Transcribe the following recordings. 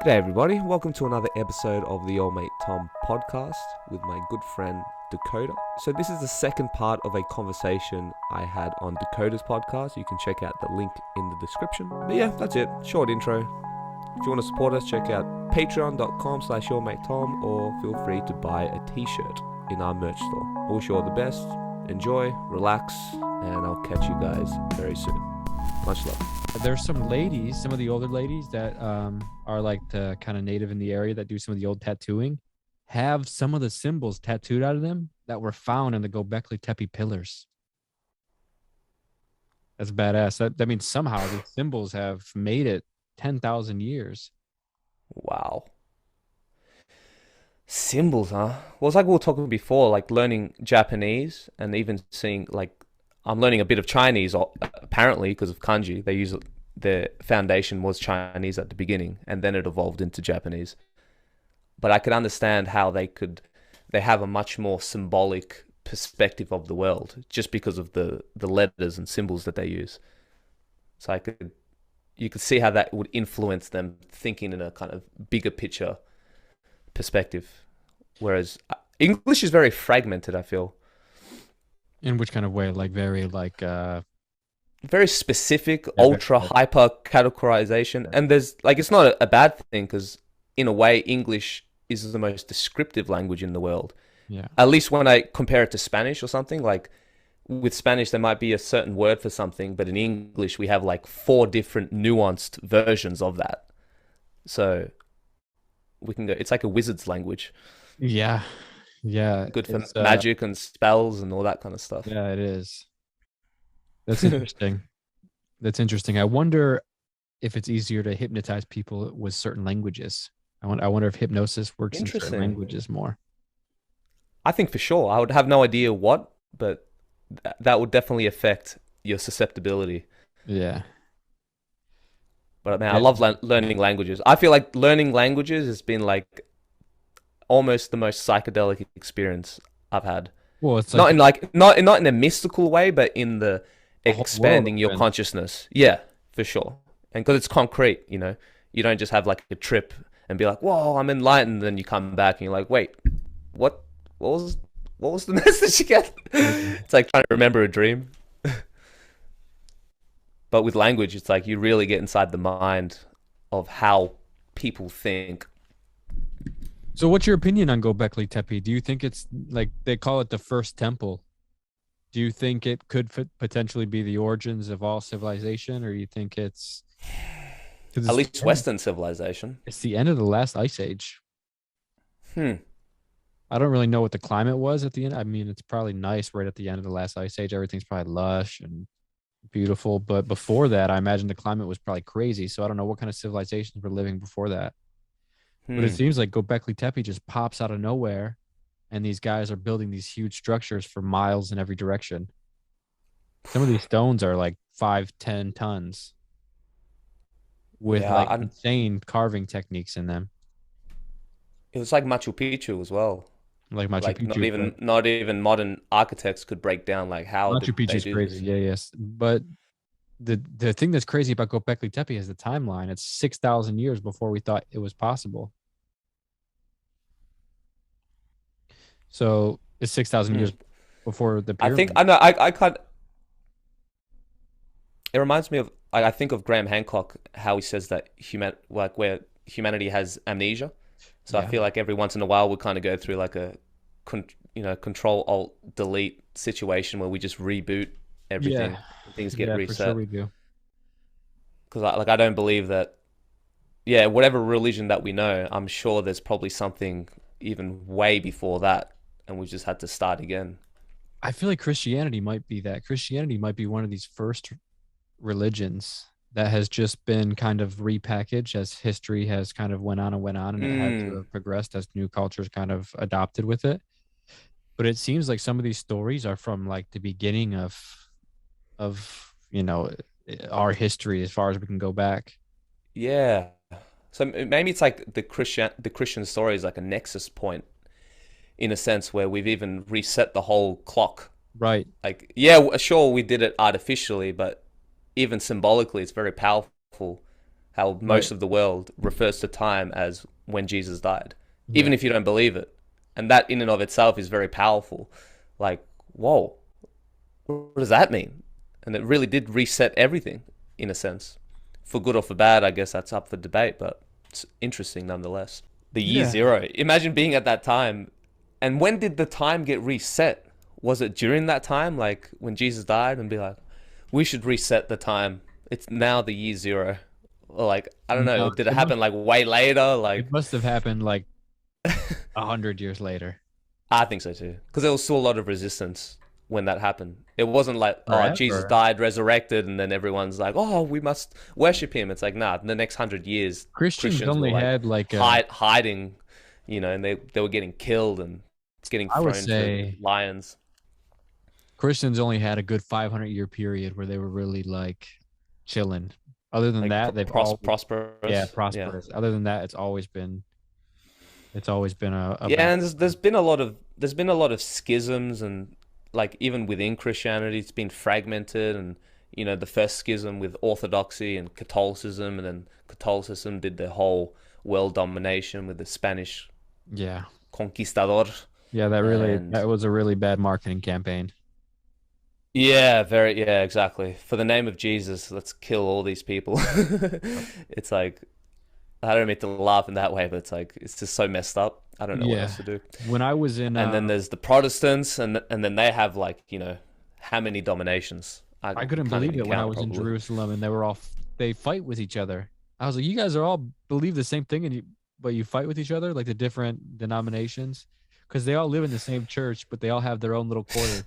G'day everybody, welcome to another episode of the Old Mate Tom podcast with my good friend Dakota. So this is the second part of a conversation I had on Dakota's podcast. You can check out the link in the description. But yeah, that's it, short intro. If you want to support us, check out patreon.com/yourmatetom or feel free to buy a t-shirt in our merch store. I wish you all the best, enjoy, relax, and I'll catch you guys very soon. Much love. There's some ladies, some of the older ladies that are like the kind of native in the area that do some of the old tattooing, have some of the symbols tattooed out of them that were found in the Göbekli Tepe pillars. That's badass. That means somehow the symbols have made it 10,000 years. Wow. Symbols, huh? Well, it's like we were talking before, like learning Japanese and even seeing, like, I'm learning a bit of Chinese, apparently, because of kanji. They use the foundation was Chinese at the beginning, and then it evolved into Japanese. But I could understand how they have a much more symbolic perspective of the world just because of the letters and symbols that they use. So you could see how that would influence them thinking in a kind of bigger picture perspective. Whereas English is very fragmented, I feel. In which kind of way? Like very very specific, ultra hyper categorization. And there's like, it's not a bad thing because in a way, English is the most descriptive language in the world. Yeah. At least when I compare it to Spanish or something, like with Spanish, there might be a certain word for something, but in English, we have like 4 different nuanced versions of that. So we can go, it's like a wizard's language. Yeah. Yeah. Good for magic and spells and all that kind of stuff. Yeah, it is. That's interesting. That's interesting. I wonder if it's easier to hypnotize people with certain languages. I wonder if hypnosis works in certain languages more. I think for sure. I would have no idea what, but that would definitely affect your susceptibility. Yeah. But man, I love learning languages. I feel like learning languages has been like almost the most psychedelic experience I've had. Well, it's like not in a mystical way, but in the expanding your consciousness. Yeah, for sure. And because it's concrete, you know, you don't just have like a trip and be like, "Whoa, I'm enlightened." Then you come back and you're like, "Wait, what was the message again?" It's like trying to remember a dream. But with language, it's like you really get inside the mind of how people think. So what's your opinion on Göbekli Tepe? Do you think it's like they call it the first temple? Do you think it could potentially be the origins of all civilization, or you think it's at least Western civilization? It's the end of the last ice age. I don't really know what the climate was at the end. I mean, it's probably nice right at the end of the last ice age. Everything's probably lush and beautiful. But before that, I imagine the climate was probably crazy. So I don't know what kind of civilizations were living before that. But it seems like Göbekli Tepe just pops out of nowhere, and these guys are building these huge structures for miles in every direction. Some of these stones are like 5-10 tons with insane carving techniques in them. It was like Machu Picchu as well. Like Machu Picchu. Not even modern architects could break down like how Machu Picchu is crazy. Yeah, yes. But the thing that's crazy about Göbekli Tepe is the timeline. It's 6,000 years before we thought it was possible. So it's 6,000 years before the pyramid. I can't. It reminds me of, I think of Graham Hancock, how he says that where humanity has amnesia. So I feel like every once in a while we kind of go through like a control alt delete situation where we just reboot everything. Yeah. Things get reset. For sure we do. Because I don't believe that. Yeah, whatever religion that we know, I'm sure there's probably something even way before that, and we just had to start again. I feel like Christianity might be that. Christianity might be one of these first religions that has just been kind of repackaged as history has kind of went on, and it had to have progressed as new cultures kind of adopted with it. But it seems like some of these stories are from like the beginning of our history as far as we can go back. Yeah. So maybe it's like the Christian story is like a nexus point in a sense where we've even reset the whole clock. Right. Like, yeah, sure, we did it artificially, but even symbolically, it's very powerful how Right. most of the world refers to time as when Jesus died, Yeah. even if you don't believe it. And that in and of itself is very powerful. Like, whoa, what does that mean? And it really did reset everything in a sense. For good or for bad, I guess that's up for debate, but it's interesting nonetheless. The year Yeah. zero. Imagine being at that time. And when did the time get reset? Was it during that time, like when Jesus died, and be like, we should reset the time? It's now the year zero. Or like, I don't know. No, Did it happen like way later? it Like, must have happened like 100 years later. I think so too. Because there was still a lot of resistance when that happened. It wasn't like, oh, Jesus Forever. died, resurrected, and then everyone's like, oh, we must worship him. It's like, nah, in the next 100 years, Christians Christians were only like had like a, hiding, and they were getting killed and getting I would thrown to say lions. Christians only had a good 500-year period where they were really like chilling. Other than Like that, they've all, yeah, prosperous. Yeah. prosperous. Other than that, it's always been a Yeah, bad. and there's been a lot of schisms, and like even within Christianity it's been fragmented. And the first schism with Orthodoxy and Catholicism, and then Catholicism did the whole world domination with the Spanish Yeah. conquistador. Yeah, And that was a really bad marketing campaign. yeah, exactly, for the name of Jesus, let's kill all these people. It's like, I don't mean to laugh in that way, but it's like, it's just so messed up. I don't know what Yeah. else to do. When I was in And then there's the Protestants, and then they have like, how many dominations? I I couldn't can't believe even it when I count was in probably. Jerusalem and they fight with each other. I was like, you guys are all believe the same thing, but you fight with each other, like the different denominations, because they all live in the same church, but they all have their own little quarter.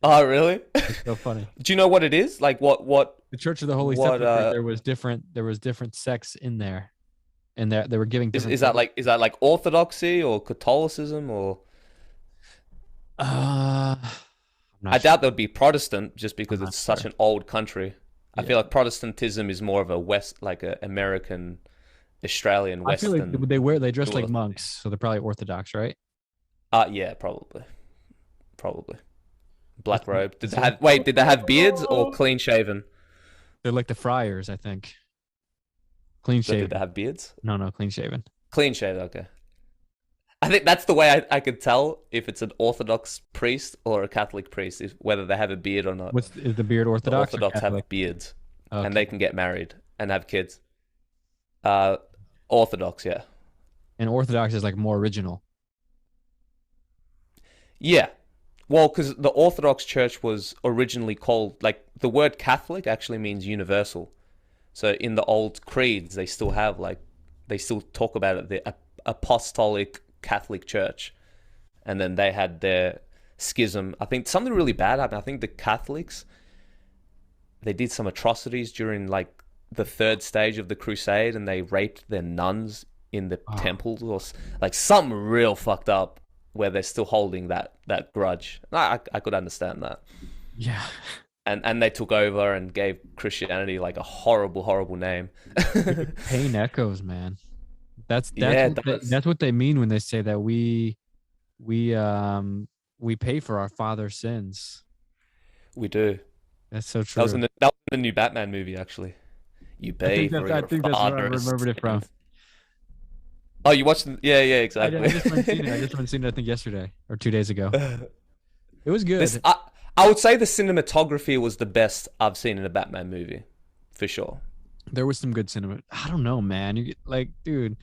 Oh, really? It's so funny. Do you know what it is? Like The Church of the Holy what Sepulchre, there was different sects in there, and they were giving is different is that services. like is that like Orthodoxy or Catholicism? Or I'm I not sure. doubt there would be Protestant, just I'm because not it's such sure. an old country. I Yeah, feel like Protestantism is more of a West, like a American, Australian, I feel like Western they dress sort like of thing. monks, so they're probably Orthodox, right? Yeah, probably. Black It's like, robe. Did they have beards or clean shaven? they're like the friars, I think. Clean But did they shaven. have beards? No, no, clean shaven. Clean shaven, okay. I think that's the way I could tell if it's an Orthodox priest or a Catholic priest, is whether they have a beard or not. Is the beard The Orthodox or Orthodox Catholic? have beards, and Okay. they can get married and have kids. Uh, Orthodox, yeah. And Orthodox is like more original. Yeah. Well, because the Orthodox Church was originally called, like, the word Catholic actually means universal. So in the old creeds, they still talk about it, the Apostolic Catholic Church. And then they had their schism. I think something really bad happened. I think the Catholics, they did some atrocities during, like, the third stage of the crusade, and they raped their nuns in the Oh, temples, or like something real fucked up, where they're still holding that grudge. I could understand that. yeah. And they took over and gave Christianity like a horrible name. Pain echoes, man. Yeah, it does. That's what they mean when they say that we um we pay for our father's sins. We do. That's so That was true. the new Batman movie, actually. You pay for I your think that's where I father's remembered it from. sins. Oh, you watched? Yeah, I exactly. just haven't seen it. I just haven't seen it. I think yesterday or 2 days ago. It was this good. I would say the cinematography was the best I've seen in a Batman movie, for sure. There was some good cinema. I don't know, man. You get like, dude,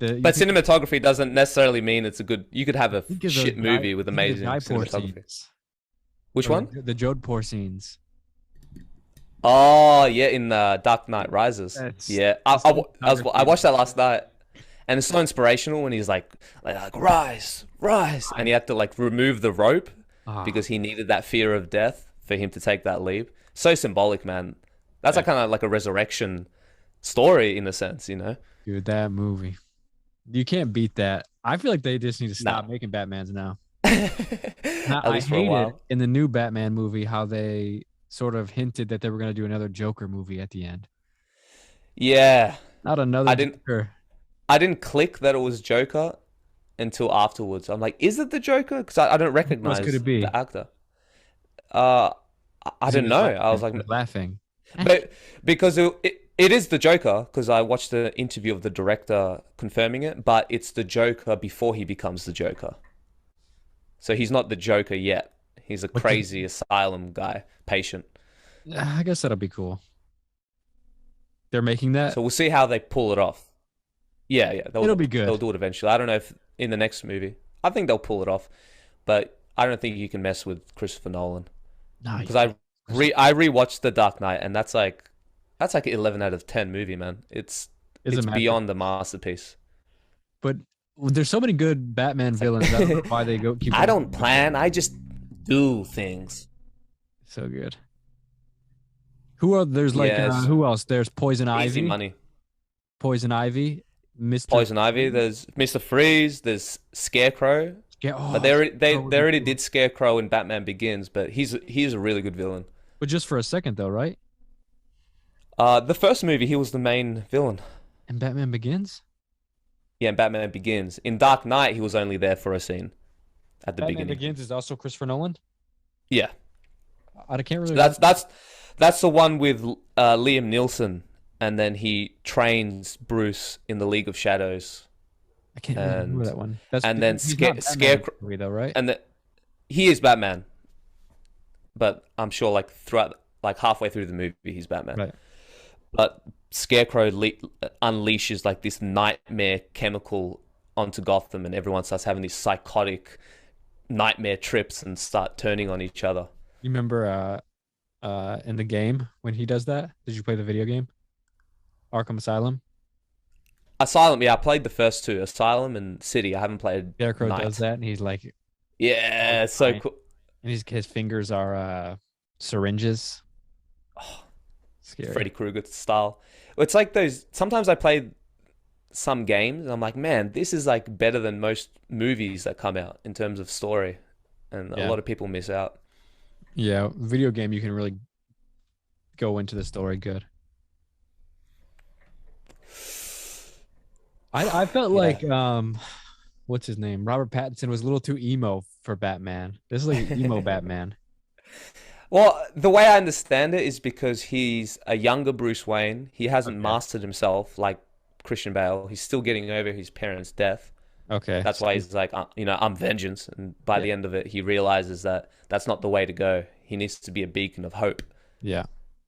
the you But cinematography doesn't necessarily mean it's a good. You could have a think of shit movie with think of the amazing Jaipur cinematography. scenes Which or one? the Jodhpur scenes. Oh yeah, in Dark Knight Rises. That's Yeah, the I cinematography. watched that last night, and it's so inspirational when he's like rise, rise, and he had to like remove the rope Ah, because he needed that fear of death for him to take that leap. So symbolic, man. That's like kind of like a resurrection story in a sense. dude, that movie. You can't beat that. I feel like they just need to Nah. stop making Batmans now. At I least for a hated while. in the new Batman movie how they sort of hinted that they were going to do another Joker movie at the end. Yeah, Not another I didn't. Joker. I didn't click that it was Joker until afterwards. I'm like, is it the Joker? Because I don't Who else could recognize it the be? actor. Uh, I Because he didn't was know. I was laughing. like, He was laughing. But because it is the Joker, because I watched the interview of the director confirming it, but it's the Joker before he becomes the Joker. So he's not the Joker yet. He's a Which is, crazy asylum guy, patient. I guess that'll be cool. They're making that. So we'll see how they pull it off. Yeah, yeah, It'll be they'll good. do it eventually. I don't know if in the next movie. I think they'll pull it off, but I don't think you can mess with Christopher Nolan No, you because can't. I rewatched The Dark Knight and that's like 11 out of 10 movie, man. It's a It's master. beyond the masterpiece. But there's so many good Batman It's like villains. I don't know why they go keep I going. don't plan, I just do things. So good. Who are there's like Yes, who else? There's Poison easy Ivy. money. Poison Ivy, Mr. Poison Ivy, Freeze. there's Mr. Freeze, there's Scarecrow. Yeah, But oh, Scarecrow would they be already cool. did Scarecrow in Batman Begins, but he's a really good villain. But just for a second though, right? The first movie he was the main villain. And Batman Begins? Yeah, in Batman Begins. In Dark Knight, he was only there for a scene at the Batman beginning. Begins is also Christopher Nolan. Yeah, I can't really so remember. that's the one with Liam Neeson, and then he trains Bruce in the League of Shadows, I can't really remember and that one. That's and then he's not Batman in the Scarecrow, movie though, right? and he is Batman, but I'm sure like throughout like halfway through the movie he's Batman. Right. But Scarecrow unleashes like this nightmare chemical onto Gotham, and everyone starts having these psychotic nightmare trips and start turning on each other. You remember in the game when he does that? Did you play the video game? Arkham Asylum? Asylum, yeah, I played the first two, Asylum and City. I haven't played Scarecrow does Night. that and he's like Yeah, so fine. cool. And his fingers are syringes. Oh, Scary. Freddy Krueger style. It's like those. Sometimes I play some games and I'm like, man, this is like better than most movies that come out in terms of story, and a Yeah. lot of people miss out. Yeah, video game you can really go into the story good. I felt Yeah. like what's his name? Robert Pattinson was a little too emo for Batman. This is like emo Batman. Well, the way I understand it is because he's a younger Bruce Wayne. He hasn't Okay. mastered himself like Christian Bale. He's still getting over his parents' death. Okay. That's why he's like, I'm vengeance. And by Yeah. the end of it, he realizes that that's not the way to go. He needs to be a beacon of hope. Yeah.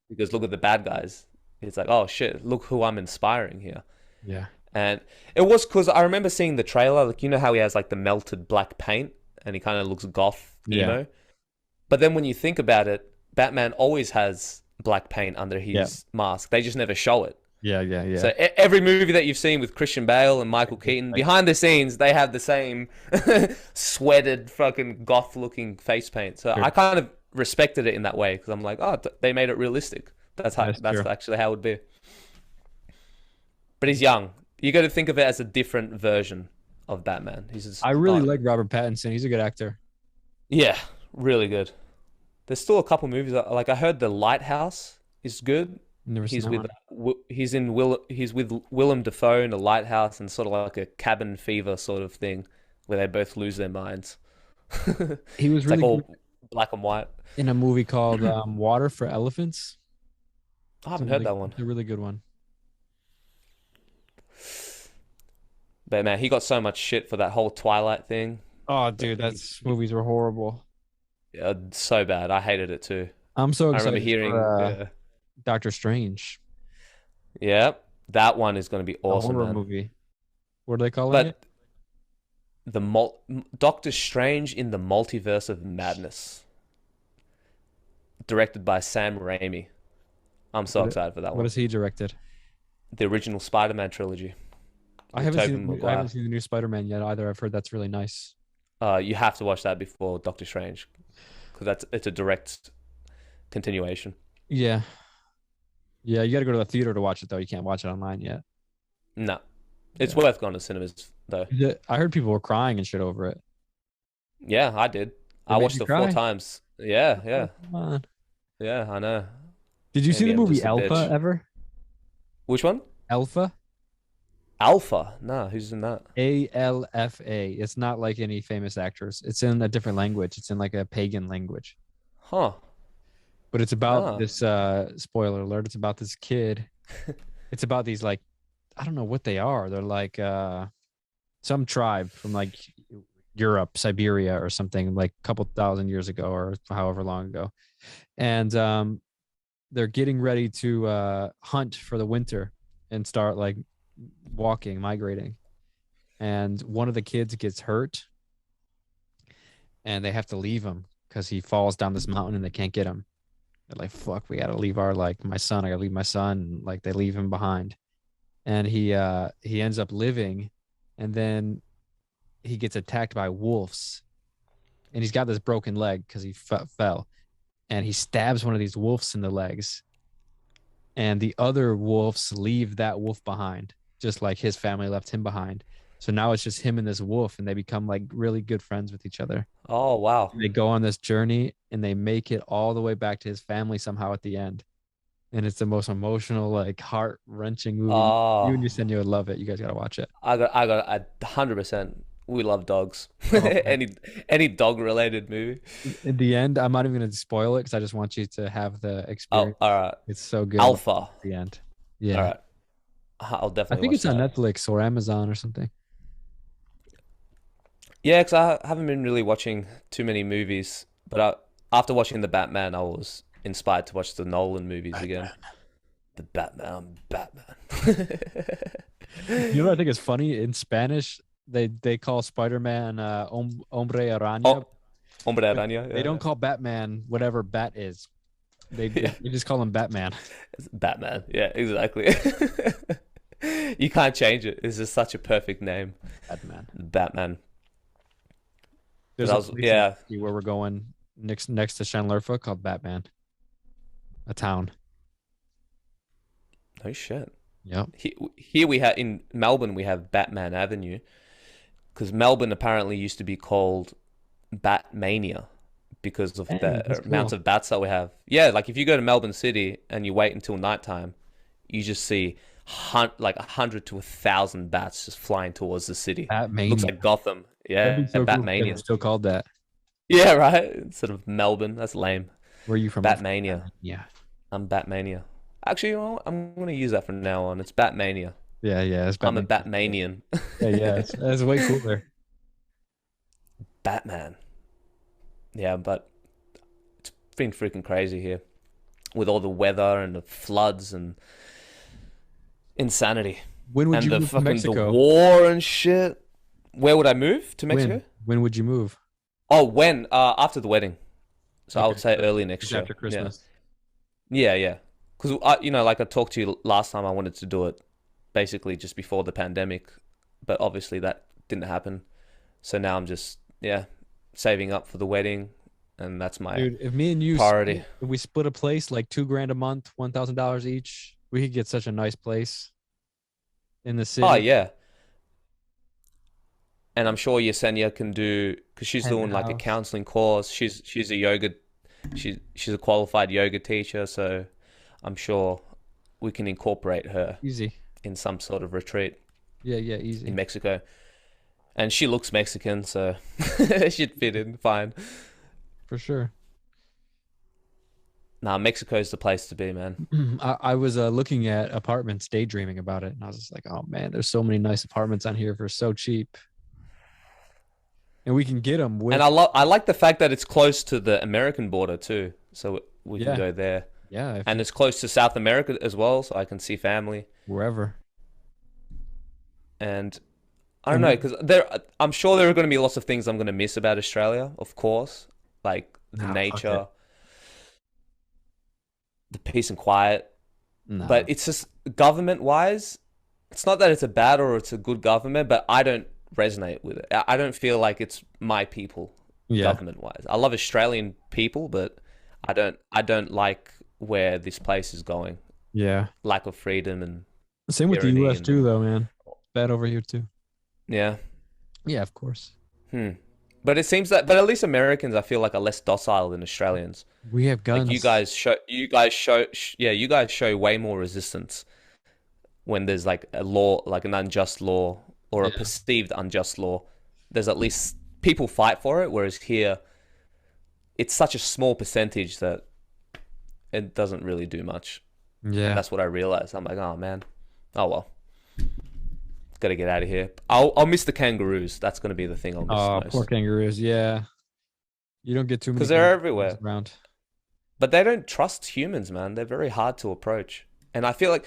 Because look at the bad guys. It's like, oh shit, look who I'm inspiring here. Yeah. And it was because I remember seeing the trailer. Like, you know how he has like the melted black paint and he kind of looks goth Yeah. emo. But then when you think about it, Batman always has black paint under Yeah. his mask. They just never show it. Yeah. Yeah. Yeah. So every movie that you've seen with Christian Bale and Michael Keaton, Like, behind the scenes, they have the same sweated, fucking goth-looking face paint. So sure. I kind of respected it in that way because I'm like, oh, they made it realistic. That's That's true. actually how it would be. But he's young. You got to think of it as a different version of Batman. He's just I really not. like Robert Pattinson. He's a good actor. Yeah, really good. There's still a couple movies like I heard The Lighthouse is good. Never seen He's that with one. he's with Willem Dafoe in a lighthouse and sort of like a cabin fever sort of thing where they both lose their minds. He was It's like really good all black and white. in a movie called Water for Elephants. I It's a haven't heard really, that one. it's a really good one. But man, he got so much shit for that whole Twilight thing. Oh, But dude, that's movies were horrible. yeah, so bad. I hated it too. I'm so I remember excited hearing, for Doctor Strange, yeah, that one is going to be the awesome, horror man. movie. What are they calling it? But the Doctor Strange in the Multiverse of Madness, directed by Sam Raimi. I'm so What, excited for that what one. has he directed? The original Spider-Man trilogy I with haven't Tobey seen I haven't Maguire. seen the new Spider-Man yet either. I've heard that's really nice. You have to watch that before Doctor Strange because it's a direct continuation. Yeah. Yeah, you got to go to the theater to watch it though. You can't watch it online yet. No, it's Yeah. worth going to cinemas though. I heard people were crying and shit over it. Yeah, I did. It I made watched you it 4 cry? times. Yeah, Oh, yeah, come on. yeah. I know. Did you see Maybe the I'm movie just a Alpha bitch. ever? Which one? Alpha? Alpha. No, who's in that? ALFA. It's not like any famous actors. It's in a different language. It's in like a pagan language. Huh. but it's about Ah. this spoiler alert, it's about this kid. It's about these like, I don't know what they are. They're like some tribe from like Europe, Siberia or something, like a couple thousand years ago or however long ago. And they're getting ready to hunt for the winter and start like walking, migrating. And one of the kids gets hurt and they have to leave him because he falls down this mountain and they can't get him. They're like, fuck, we gotta leave our like my son. I gotta leave my son. And, like they leave him behind. And he ends up living, and then he gets attacked by wolves. And he's got this broken leg because he fell. And he stabs one of these wolves in the legs. And the other wolves leave that wolf behind, just like his family left him behind. So now it's just him and this wolf, and they become like really good friends with each other. Oh, wow. They go on this journey and they make it all the way back to his family somehow at the end. And it's the most emotional, like heart wrenching movie. You and Oh, your son, you would love it. You guys gotta watch it. I got 100%. We love dogs. Oh man. Any dog related movie. In the end, I'm not even gonna spoil it because I just want you to have the Oh, experience. all right. It's so good at Alpha. the end. All Yeah. right. I'll I definitely think watch it's on that. Netflix or Amazon or something. Yeah, because I haven't been really watching too many movies, but after watching the Batman, I was inspired to watch the Nolan movies again. The Batman, Batman. You know what I think is funny? In Spanish, they call Spider-Man Hombre Araña. Oh, Hombre But Araña. they don't Yeah, call Batman whatever Bat is. yeah. They just call him Batman. It's Batman. Yeah, exactly. You can't change it. It's just such a perfect name, Batman. Batman. But There's I a was, place in yeah. Turkey where we're going next to Shanlerfa called Batman, a town. No shit. Yep. Here we have in Melbourne we have Batman Avenue because Melbourne apparently used to be called Batmania because of Dang, that's the amount cool. of bats that we have. Yeah, like if you go to Melbourne City and you wait until nighttime, you just see like 100 to 1,000 bats just flying towards the city. Looks like Batmania. Gotham. That'd Yeah, be so cool if they were Batmania. still called that. Yeah, right. Instead of Melbourne, that's lame. Where are you from? I'm from Batmania. Batmania. I'm Batmania. Actually, you know what? I'm gonna use that from now on. It's Batmania. Yeah, yeah, it's I'm a Batman. Batmanian. Yeah, yeah, that's way cooler. Batman. Yeah, but it's been freaking crazy here with all the weather and the floods and insanity When would and you the move to fucking the Mexico? war and shit. Where would I move to Mexico? When would you move? Oh, when? After the wedding. So I Okay, would say so early just next year. after Yeah. Christmas. Yeah, yeah. Because like I talked to you last time, I wanted to do it basically just before the pandemic, but obviously that didn't happen. So now I'm just saving up for the wedding, and that's my Dude, if me and you priority. if we split a place like 2 grand a month, $1,000 each, we could get such a nice place in the Oh city. yeah, and I'm sure Yesenia can do because she's doing like a Penthouse. counseling course. She's a yoga, she's a qualified yoga teacher, so I'm sure we can incorporate her Easy. in some sort of retreat Yeah, yeah, in easy. Mexico. And she looks Mexican, so she'd fit in fine. For sure. Nah, Mexico's the place to be, man. I was looking at apartments, daydreaming about it, and I was just like, oh man, there's so many nice apartments on here for so cheap. And we can get them And with, I like the fact that it's close to the American border too, so we can yeah, go there. yeah, if And you, it's close to South America as well, so I can see family. wherever. And I don't And know, we, because I'm sure there are going to be lots of things I'm going to miss about Australia, of course, like the nah, fuck it. nature, the peace and quiet. But Nah. it's just government wise, it's not that it's a bad or it's a good government, but I don't resonate with it. I don't feel like it's my people, Yeah. government wise. I love Australian people, but I don't like where this place is going. Yeah. Lack of freedom and Same with the tyranny US and too, though, man. Bad over here too. yeah. Yeah, of course. Hmm. But it seems that, but at least Americans, I feel like are less docile than Australians. We have Like guns. you guys show way more resistance when there's like a law, like an unjust law or a Yeah. perceived unjust law. There's at least people fight for it, whereas here it's such a small percentage that it doesn't really do much. And Yeah. that's what I realized. I'm like, oh man, oh well, gotta get out of here. I'll miss the kangaroos. That's gonna be the thing I'll miss Oh, poor most kangaroos. Yeah. You don't get too many because they're kangaroos everywhere. around. But they don't trust humans, man. They're very hard to approach. And I feel like,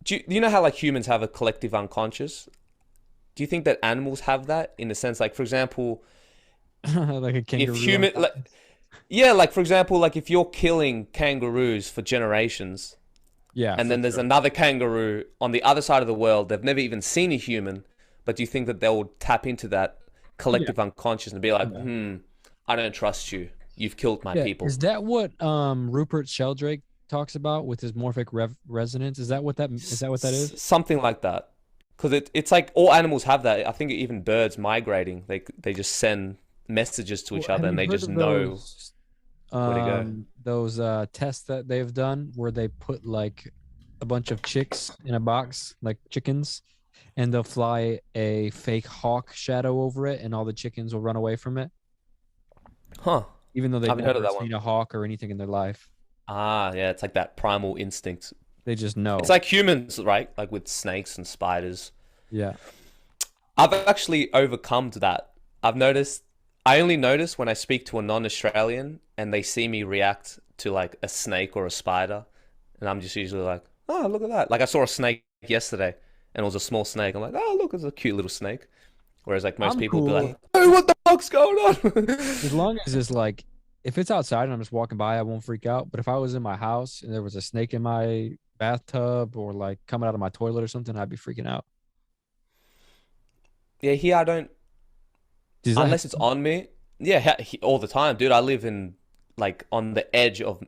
do you know how like humans have a collective unconscious? Do you think that animals have that in the sense, like for example, Like a if kangaroo human, like, unconscious. yeah, like for example, like if you're killing kangaroos for generations, Yeah, and for then there's sure. another kangaroo on the other side of the world, they've never even seen a human, but do you think that they'll tap into that Yeah. collective unconscious and be like, Yeah. I don't trust you. You've killed my Yeah. people. Is that what Rupert Sheldrake talks about with his morphic resonance? Is that what that is? Something like that. Because it's like all animals have that. I think even birds migrating, they just send messages to Well, each other have and you they heard just of know where to go. those tests that they've done where they put like a bunch of chicks in a box, like chickens, and they'll fly a fake hawk shadow over it, and all the chickens will run away from it, Huh. even though I they've haven't heard of never that one. seen a hawk or anything in their life. Ah, yeah, it's like that primal instinct. They just It's know. like humans, right? Like with snakes and spiders. Yeah. I've actually overcome that. I've noticed, I only notice when I speak to a non-Australian and they see me react to like a snake or a spider. And I'm just usually like, oh, look at that. Like I saw a snake yesterday and it was a small snake. I'm like, oh, look, it's a cute little snake. Whereas like most I'm people will be cool like, hey, what the fuck's going on? as long as it's like if it's outside and I'm just walking by, I won't freak out. But if I was in my house and there was a snake in my bathtub or like coming out of my toilet or something, I'd be freaking out. Yeah, here I don't, Does that unless it's happen? on me. Yeah, all the time, dude. I live in like on the edge of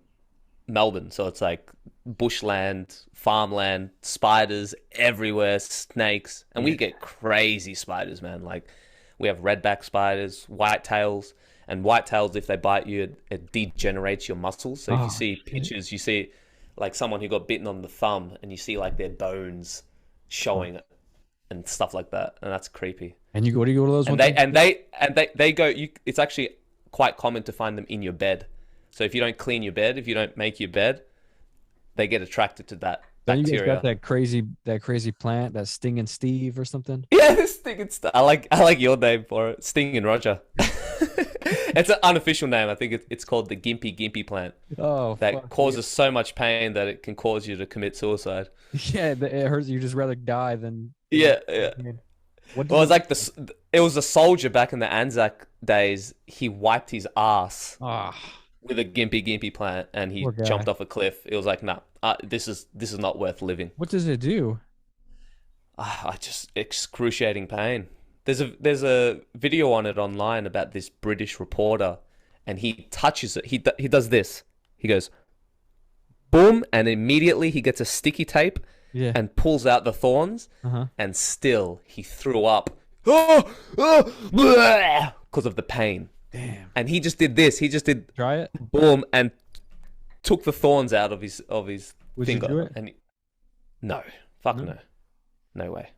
Melbourne, so it's like bushland, farmland, spiders everywhere, snakes, and Yeah. we get crazy spiders, man. Like we have redback spiders, whitetails, and whitetails, if they bite you, it degenerates your muscles. So if you Oh see shit. pictures, you see like someone who got bitten on the thumb, and you see like their bones Oh. showing and stuff like that, and that's creepy. And you go to those And ones they on and they and they go. It's actually quite common to find them in your bed. So if you don't clean your bed, if you don't make your bed, they get attracted to that Then you guys got bacteria. that crazy plant, that stinging Steve or something. Yeah, this thing. I like your name for it, Sting and Roger. It's an unofficial name. I think it's called the gimpy gimpy plant Oh that fuck yeah. causes so much pain that it can cause you to commit suicide. Yeah, it hurts. You just rather die than Yeah, yeah. what Well, does it's it like it was a soldier back in the Anzac days. He wiped his ass ah with a gimpy plant and poor he guy. jumped off a cliff. It was like, nah, this is not worth living. What does it do? I just excruciating pain. There's a video on it online about this British reporter, and he touches it. He does this. He goes boom, and immediately he gets a sticky tape Yeah. and pulls out the thorns, Uh-huh. and still he threw up. Because of the pain. Damn. And he just did this. He just did Try it. boom and took the thorns out of his Would you do finger. it? And no, fuck No. no, no way,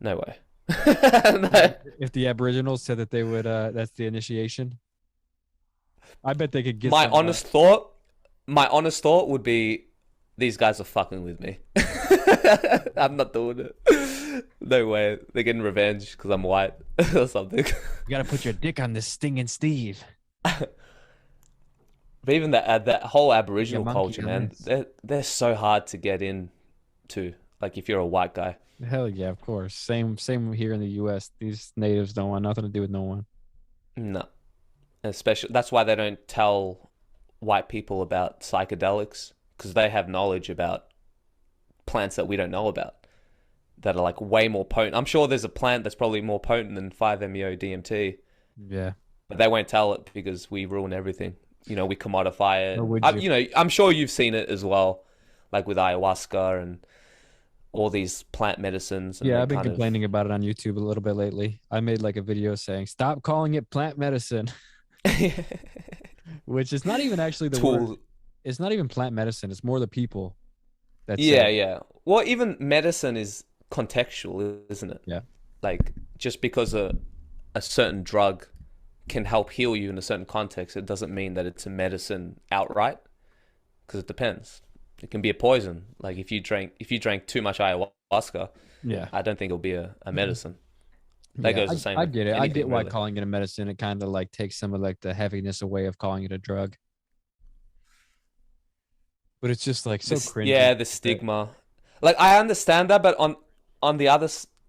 no way. No. If the Aboriginals said that they would, that's the initiation. I bet they could get My some. honest thought, my honest thought would be, these guys are fucking with me. I'm not doing it. No way. They're getting revenge because I'm white or something. You got to put your dick on this stinging Steve. But even that whole Yeah, Aboriginal monkey culture, on man, this. they're so hard to get into. Like if you're a white guy. Hell yeah, of course. Same here in the U.S. These natives don't want nothing to do with no one. No. Especially that's why they don't tell white people about psychedelics because they have knowledge about plants that we don't know about that are like way more potent. I'm sure there's a plant that's probably more potent than 5-MeO DMT, Yeah. but they won't tell it because we ruin everything. We commodify Or it. would you? I'm sure you've seen it as well, like with ayahuasca and all these plant medicines, and Yeah, they I've been kind of complaining about it on YouTube a little bit lately. I made like a video saying, "Stop calling it plant medicine," which is not even actually the word. tool. It's not even plant medicine. It's more the people that say, Yeah, it. yeah. Well, even medicine is contextual, isn't it? Yeah. Like just because a certain drug can help heal you in a certain context, it doesn't mean that it's a medicine outright. because it depends. It can be a poison. Like if you drank too much ayahuasca, Yeah. I don't think it'll be a medicine. That Yeah, goes the same I with get it. I get anything why really. calling it a medicine. It kind of like takes some of like the heaviness away of calling it a drug. But it's just like so This, cringy. yeah, the stigma. Like I understand that, but on the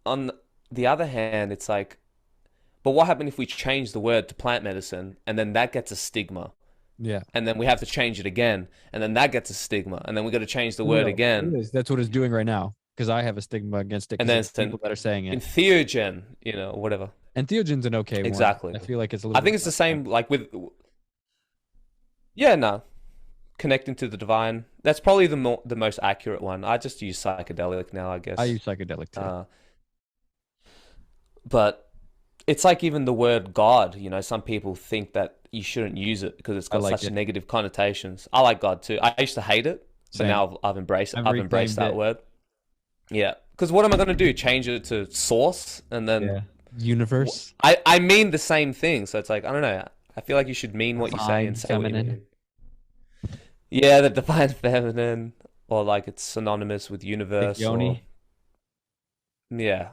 on the other hand, it's like, but what happened if we change the word to plant medicine and then that gets a stigma? Yeah. And then we have to change it again, and then that gets a stigma, and then we got to change the No, word no, it again, is. That's what it's doing right now because I have a stigma against it and because then of it's the people that are saying it. entheogen, whatever. And Theogen's an okay one. Exactly. I feel like it's a I little think bit it's the less same, like with, yeah, no, connecting to the divine. That's probably the most accurate one. I just use psychedelic now, I I guess. use psychedelic too. Uh, but it's like even the word God. Some people think that you shouldn't use it because it's I got like such it. negative connotations. I like God too. I used to hate it, but Same. now I've I've embraced reclaimed that it. word. Yeah, because what am I going to do? Change it to source, and then Yeah. Universe, I mean the same thing. So it's like I don't know. I feel like you should mean what you say and divine, say what you feminine. mean. Yeah, the divine feminine, or like it's synonymous with Big universe, or Yoni. yeah.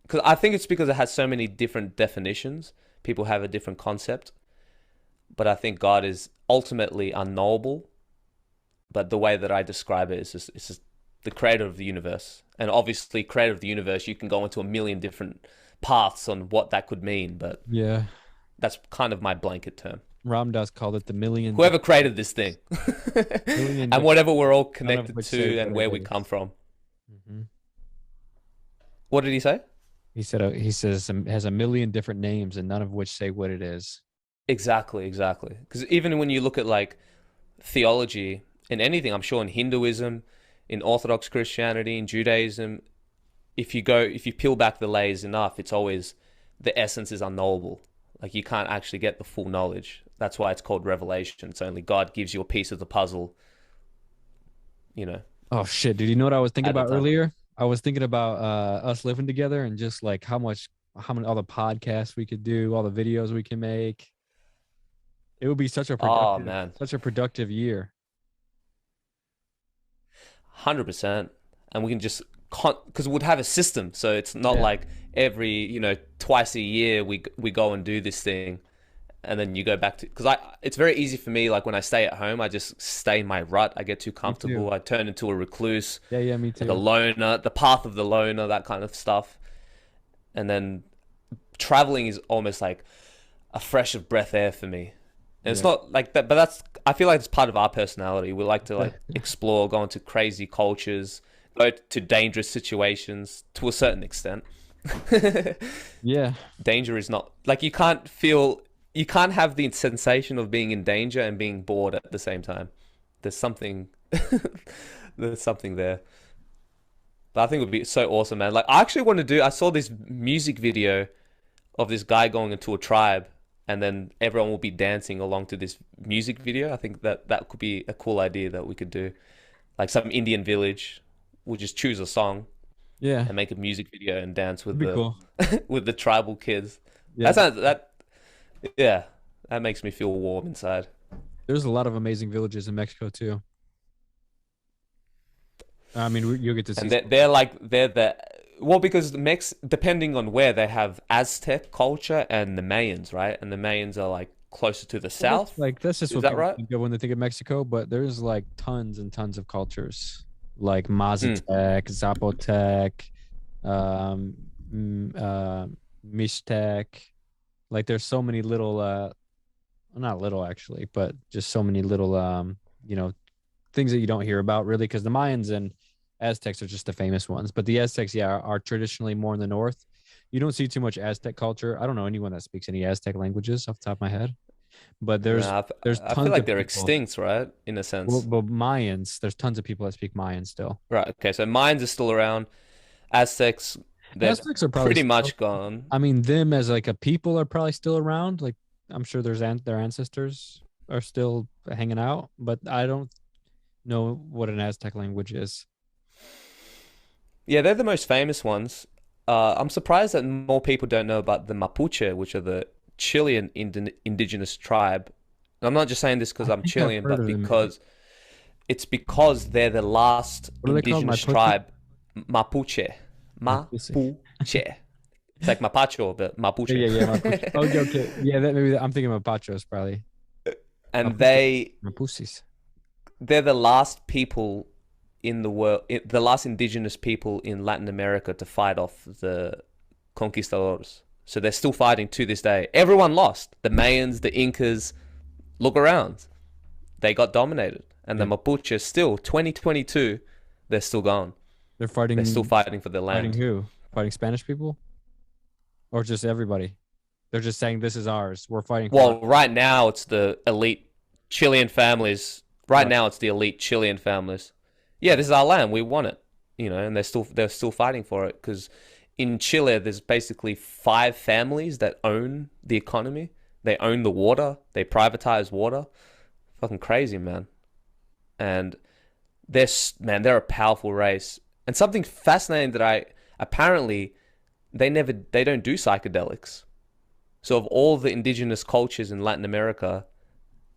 Because I think it's because it has so many different definitions. People have a different concept, but I think God is ultimately unknowable. But the way that I describe it is it's just the creator of the universe, and obviously, creator of the universe, you can go into a million different paths on what that could mean, but Yeah. that's kind of my blanket term. Ram Dass called it the million Whoever different created this thing, million and different whatever we're all none of connected which say to, what and it where we come is. from. Hmm. What did he say? He said he says has a million different names and none of which say what it is. Exactly, exactly. Because even when you look at like theology in anything, I'm sure in Hinduism, in Orthodox Christianity, in Judaism, if you peel back the layers enough, it's always the essence is unknowable. Like you can't actually get the full knowledge. That's why it's called revelation. It's only God gives you a piece of the puzzle, you know, Oh shit, dude. You know what I was thinking at the about time. earlier? I was thinking about us living together and just like how many all the podcasts we could do, all the videos we can make. It would be Oh man, such a productive year. 100%. And we can just because we'd have a system, so it's not Yeah. like every twice a year we go and do this thing, and then you go back to because I it's very easy for me. Like when I stay at home, I just stay in my rut. I get too Me too. comfortable. I turn into a recluse, Yeah, yeah, me like a too. loner, the path of the loner, that kind of stuff. And then traveling is almost like a fresh of breath air for me. And it's Yeah. not like that, but that's I feel like it's part of our personality. We like to Yeah. like explore, go into crazy cultures, go to dangerous situations to a certain extent. Yeah. Danger is not like you can't have the sensation of being in danger and being bored at the same time. There's something there's something there. But I think it would be so awesome, man. Like I actually want to do I saw this music video of this guy going into a tribe and then everyone will be dancing along to this music video. I think that could be a cool idea that we could do. Like some Indian village, we'll just choose a song Yeah. and make a music video and dance It'd with be the cool. with the tribal kids. Yeah. That sounds that yeah, that makes me feel warm inside. There's a lot of amazing villages in Mexico too. I mean, you'll get to see And some of they're them. like they're the well because the Mex depending on where they have Aztec culture and the Mayans, right? And the Mayans are like closer to the Well, south. that's just Is what that people right? think of when they think of Mexico, but there's like tons and tons of cultures like Mm. Mazatec, Zapotec, um, Mixtec. Like there's so many little, well, not little actually, but just so many little, you know, things that you don't hear about really, because the Mayans and Aztecs are just the famous ones. But the Aztecs, yeah, are traditionally more in the north. You don't see too much Aztec culture. I don't know anyone that speaks any Aztec languages off the top of my head, but there's I feel tons like of they're people. extinct, right? In a Well, sense. but Mayans, there's tons of people that speak Mayan still. Right. Okay. So Mayans are still around. Aztecs, they're Aztecs are probably pretty still, much gone. I mean, them as like a people are probably still around. Like I'm sure their ancestors are still hanging out, but I don't know what an Aztec language is. Yeah, they're the most famous ones. I'm surprised that more people don't know about the Mapuche, which are the Chilean indigenous tribe. And I'm not just saying this because I I'm think I've Chilean, heard but of them maybe. because It's because they're the last What are they called? My indigenous pussy? tribe, Mapuche. My pussy. Mapuche. It's like Mapacho, but Yeah, Mapuche. yeah, yeah. My pussy. Oh, okay, okay. Yeah, that maybe I'm thinking of Pachos probably. My And pussy. My pussies. they're the last people in the world, the last indigenous people in Latin America to fight off the conquistadors. So they're still fighting to this day. Everyone lost. The Mayans, the Incas. Look around. They got dominated. And the Yeah. Mapuche still, 2022, they're still gone. They're They're still fighting for their fighting land. who? Fighting Spanish people? Or just everybody? They're just saying this is ours. We're fighting for our Well, right now it's the elite Chilean families. Right right. now it's the elite Chilean families. Yeah, this is our land. We want it. And they're still fighting for it because in Chile there's basically five families that own the economy. They own the water. They privatize water. Fucking crazy, man. And they're a powerful race. And something fascinating that I apparently they don't do psychedelics. So of all the indigenous cultures in Latin America,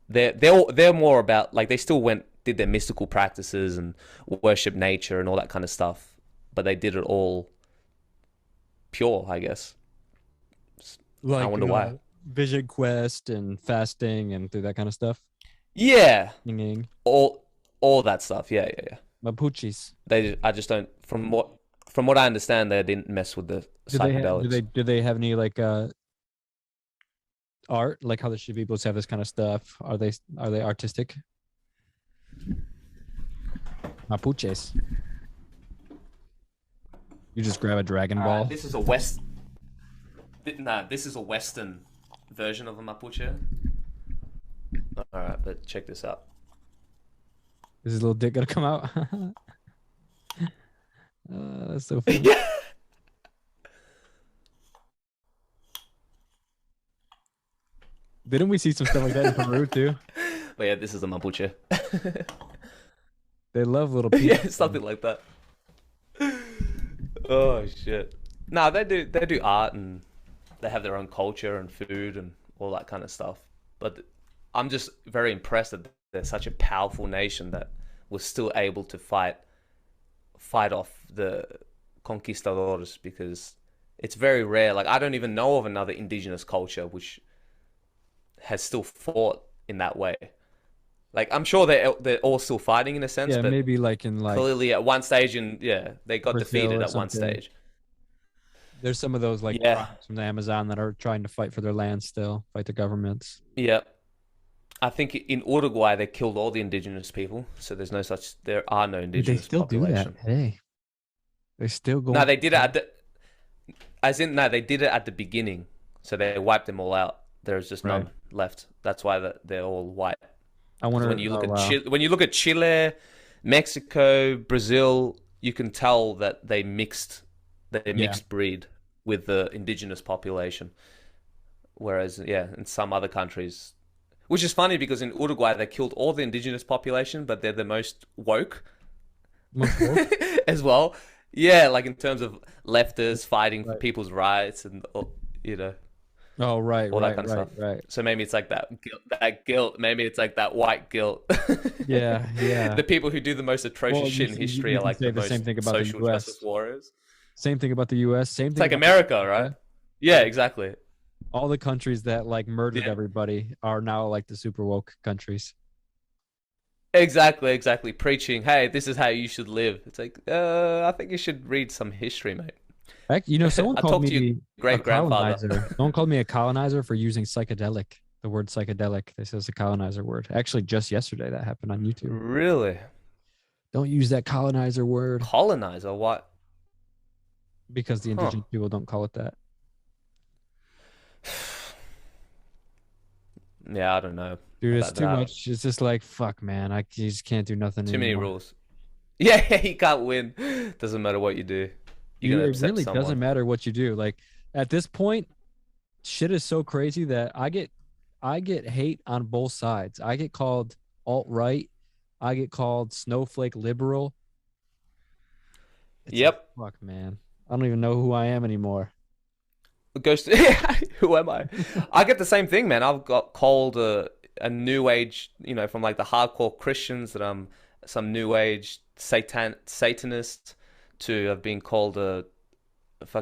they're more about like they still did their mystical practices and worship nature and all that kind of stuff, but they did it all pure, I guess. I Like wonder why. Vision Quest and fasting and through that kind of stuff. Yeah, Singing. all that stuff. Yeah, yeah, yeah. Mapuches. I just don't. From what I understand, they didn't mess with the Do they have psychedelics. do they have any like art like how the Shibibos have this kind of stuff? Are they artistic? Mapuches. You just grab a Dragon Ball. This is this is a Western version of a Mapuche. All right, but check this out. Is his little dick gonna come out? That's so funny. Yeah. Didn't we see some stuff like that in Peru too? But yeah, this is a Mapuche. They love little people. Yeah, something like that. Oh shit. No, they do art and they have their own culture and food and all that kind of stuff. But I'm just very impressed that they're such a powerful nation that was still able to fight off the conquistadors because it's very rare. Like I don't even know of another indigenous culture which has still fought in that way. Like I'm sure they're all still fighting in a sense, Yeah, but maybe like in like clearly at one stage they got Brazil defeated or at one something. stage. There's some of those like Yeah, tribes from the Amazon that are trying to fight for their land still, fight the governments. yeah. I think in Uruguay they killed all the indigenous people, so there are no Dude, they indigenous still do that. population. Hey, they still go. No, they did it no, they did it at the beginning, so they wiped them all out. There's just Right. none left. That's why they're all white. I Because wonder. when you look Oh at wow. Chile, Mexico, Brazil, you can tell that they Yeah. mixed breed with the indigenous population. Whereas, yeah, in some other countries, which is funny because in Uruguay they killed all the indigenous population, but they're the most woke Most woke? as well. Yeah, like in terms of leftists fighting for Right. people's rights and you know Oh right, all that right, kind of right, stuff. right. So maybe it's like that guilt. Maybe it's like that white guilt. Yeah, yeah. The people who do the most atrocious Well, shit in history you are can like say the the same most thing about the social justice U.S. warriors. Same thing about the U.S. Same It's thing like about America, right? Canada. Yeah, exactly. All the countries that like murdered Yeah, everybody are now like the super woke countries. exactly. Preaching, hey, this is how you should live. It's like, I think you should read some history, mate. Heck, someone I called talked to your me a great grandfather. colonizer. Someone called me a colonizer for using psychedelic. The word psychedelic. They says a colonizer word. Actually, just yesterday that happened on YouTube. Really? Don't use that colonizer word Colonizer? What? because the Huh. indigenous people don't call it that. Yeah, I don't know Dude, it's about too that. much. It's just like fuck, man. You just can't do nothing Too many anymore. rules. Yeah, you can't win. Doesn't matter what you do. You're Dude, gonna it upset really doesn't someone. matter what you do. Like at this point, shit is so crazy that I get hate on both sides. I get called alt right. I get called snowflake liberal. It's like Yep. fuck, man. I don't even know who I am anymore. Ghost. Who am I? I get the same thing, man. I've got called a new age, from like the hardcore Christians that I'm some new age satanist to have been called a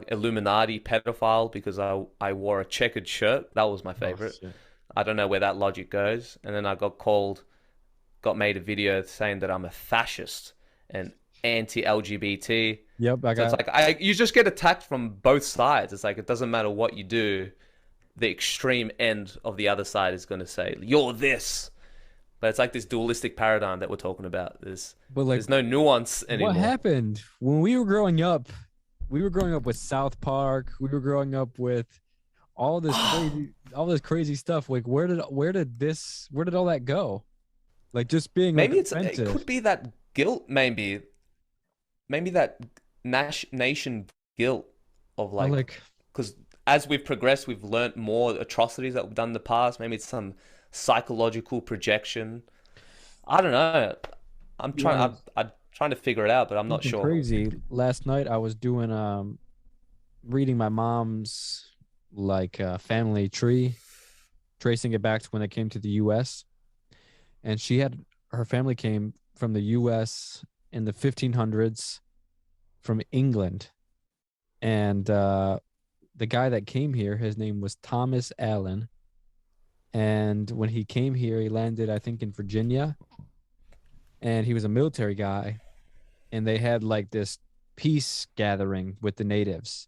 Illuminati pedophile because I wore a checkered shirt. That was my Oh favorite. shit. I don't know where that logic goes. And then I got made a video saying that I'm a fascist and anti-LGBT. Yep, I So it's got. like you just get attacked from both sides. It's like it doesn't matter what you do, the extreme end of the other side is going to say you're this. But it's like this dualistic paradigm that we're talking about. But like, There's no nuance what anymore. happened when we were growing up? We were growing up with South Park. We were growing up with all this crazy stuff. Like, where did all that go? Like, just being like Maybe it offensive. could be that guilt. Maybe that nation guilt of But like like, because as we've progressed, we've learnt more atrocities that we've done in the past. Maybe it's some psychological projection. I don't know. I'm be trying. honest, I'm trying to figure it out, but I'm not something sure. crazy. Last night I was doing reading my mom's like family tree, tracing it back to when they came to the US. And she had her family came from the US in the 1500s from England. And the guy that came here, his name was Thomas Allen. And when he came here, he landed, I think, in Virginia. And he was a military guy. And they had like this peace gathering with the natives.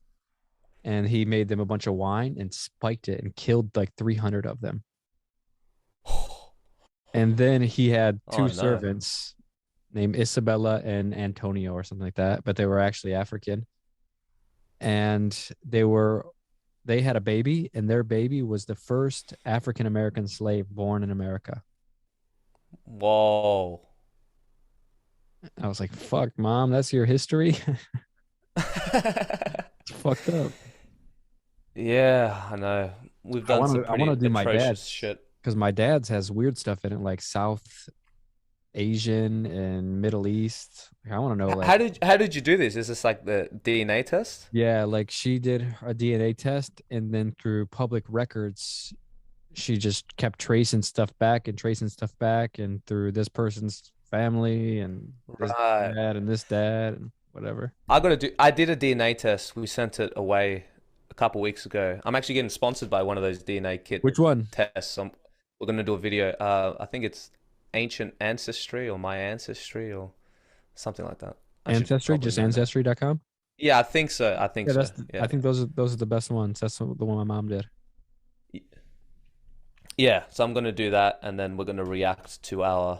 And he made them a bunch of wine and spiked it and killed like 300 of them. And then he had two Oh no. servants named Isabella and Antonio or something like that, but they were actually African. And they had a baby, and their baby was the first African American slave born in America. Whoa. I was like, fuck, mom, that's your history. It's fucked up. Yeah, I know. We've done some I want to pretty do my atrocious dad's shit. because my dad's has weird stuff in it, like South Asian and Middle East. Like, I want to know, like, How did you do this? Is this like the DNA test? yeah, like she did a DNA test, and then through public records, she just kept tracing stuff back and tracing stuff back, and through this person's family and this Right. dad and this dad and whatever. I did a DNA test. We sent it away a couple weeks ago. I'm actually getting sponsored by one of those DNA kit Which one? tests. We're gonna do a video. I think it's Ancient Ancestry or My Ancestry or something like that. I should Ancestry, probably just know that. ancestry.com. Yeah, I think so. I think Yeah, so. I Yeah. think those are the best ones. That's the one my mom did. Yeah, so I'm gonna do that, and then we're gonna react to our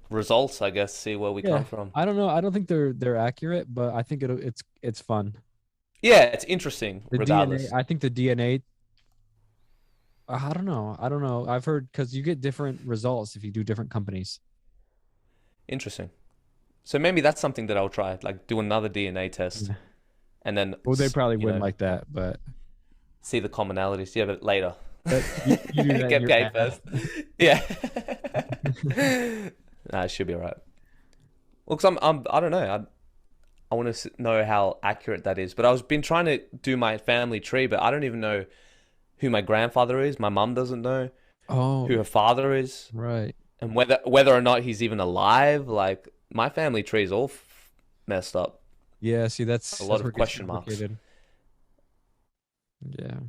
results, I guess, see where we Yeah. come from. I don't know. I don't think they're accurate, but I think it's fun. Yeah, it's interesting, The DNA, regardless. I think the DNA, I don't know. I don't know. I've heard because you get different results if you do different companies. Interesting. So maybe that's something that I'll try, like do another DNA test, Yeah. and then Well, they probably you wouldn't know like that, but see the commonalities. Yeah, but later. you do that in Get your paid ad. first. Yeah. Nah, it should be all right. Well, because I don't know. I want to know how accurate that is. But I was been trying to do my family tree, but I don't even know who my grandfather is. My mum doesn't know Oh, who her father is, right. and whether or not he's even alive. Like my family tree is all messed up. Yeah, see, A lot that's where of it gets question marks. complicated. Yeah.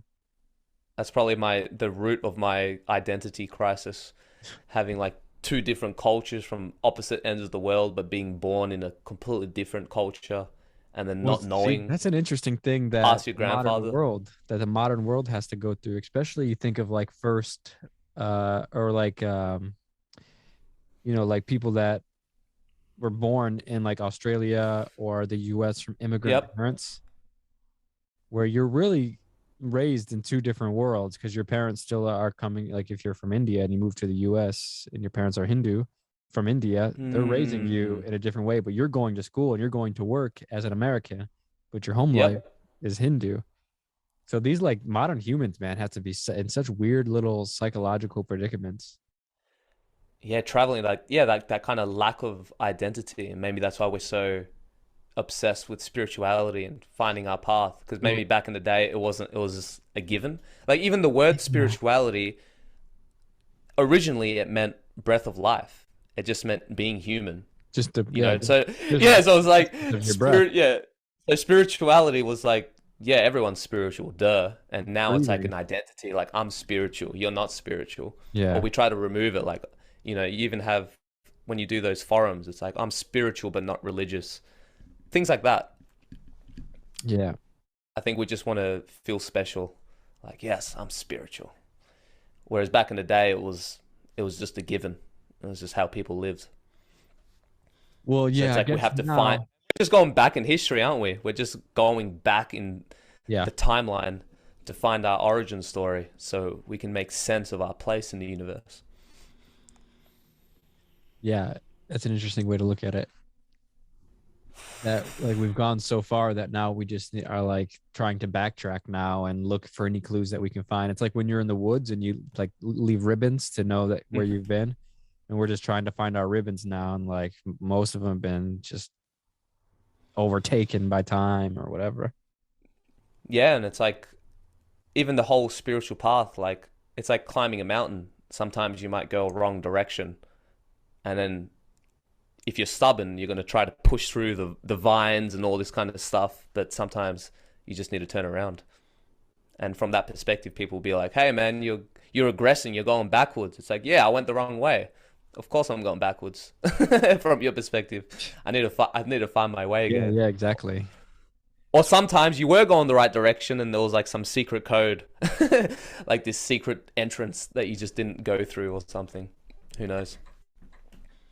That's probably the root of my identity crisis, having like two different cultures from opposite ends of the world, but being born in a completely different culture, and then Well, not see, knowing that's an interesting thing past your grandfather. that the modern world has to go through, especially you think of like first or like like people that were born in like Australia or the US from immigrant Yep, parents, where you're really raised in two different worlds because your parents still are coming. Like if you're from India and you move to the US and your parents are Hindu from India, they're raising you mm, in a different way, but you're going to school and you're going to work as an American, but your home life yep, is Hindu. So these like modern humans, man, have to be in such weird little psychological predicaments. yeah. Traveling, like yeah, that kind of lack of identity, and maybe that's why we're so obsessed with spirituality and finding our path. Because maybe Well, back in the day, it wasn't. It was just a given. Like even the word yeah. spirituality originally it meant breath of life. It just meant being human. Just the You yeah, know, so just yeah, so it was like of your breath, spirit. Yeah, so spirituality was like, yeah, everyone's spiritual, duh. And now it's like breathing. an identity, like I'm spiritual, you're not spiritual, or Yeah, we try to remove it. Like, you know, you even have when you do those forums, it's like I'm spiritual but not religious, things like that. yeah. I think we just want to feel special, like yes, I'm spiritual. Whereas back in the day, it was just a given. It was just how people lived. Well, So yeah, it's I like we guess have to find. now. We're just going back in history, aren't we? We're just going back in Yeah, the timeline to find our origin story, so we can make sense of our place in the universe. yeah, that's an interesting way to look at it. That like we've gone so far that now we just are like trying to backtrack now and look for any clues that we can find. It's like when you're in the woods and you like leave ribbons to know that where Mhm. you've been, and we're just trying to find our ribbons now, and like most of them have been just overtaken by time or whatever. Yeah, and it's like even the whole spiritual path, like it's like climbing a mountain. Sometimes you might go a wrong direction, and then if you're stubborn, you're going to try to push through the vines and all this kind of stuff. But sometimes you just need to turn around. And from that perspective, people will be like, "Hey, man, you're aggressing. You're going backwards." It's like, yeah, I went the wrong way. Of course, I'm going backwards. From your perspective, I need to find my way Yeah, again. yeah, exactly. Or sometimes you were going the right direction and there was like some secret code, like this secret entrance that you just didn't go through or something. Who knows?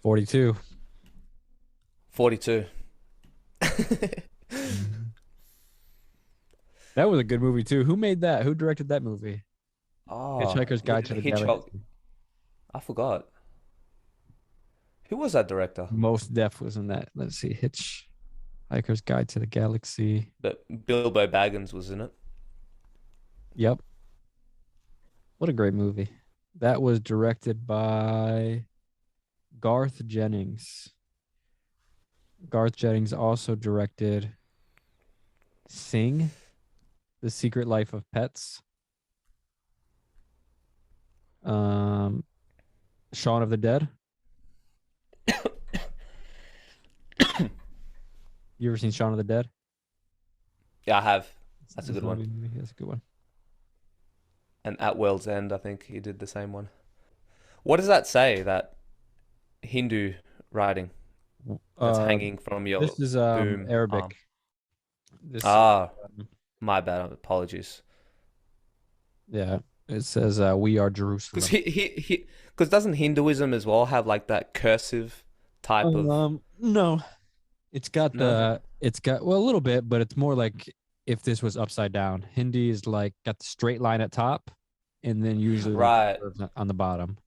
42. 42. Mhm. That was a good movie too. Who made that? Who directed that movie? Oh, Hitchhiker's was Guide it to the the Hitchcock? Galaxy. I forgot. Who was that director? Most Def was in that. Let's see. Hitchhiker's Guide to the Galaxy. But Bilbo Baggins was in it. Yep. What a great movie. That was directed by Garth Jennings. Garth Jennings also directed Sing, The Secret Life of Pets, um, Shaun of the Dead. You ever seen Shaun of the Dead? Yeah, I have. That's a It's a good one. zombie movie. That's a good one. And At World's End, I think he did the same one. What does that say? That Hindu writing that's Uh, hanging from your this is boom Arabic. arm. This Ah, um, my bad. Apologies. yeah, it says we are Because Jerusalem. because doesn't Hinduism as well have like that cursive type of No, no? it's got well a little bit, but it's more like if this was upside down. Hindi is like got the straight line at top, and then usually like Right. curves on the bottom.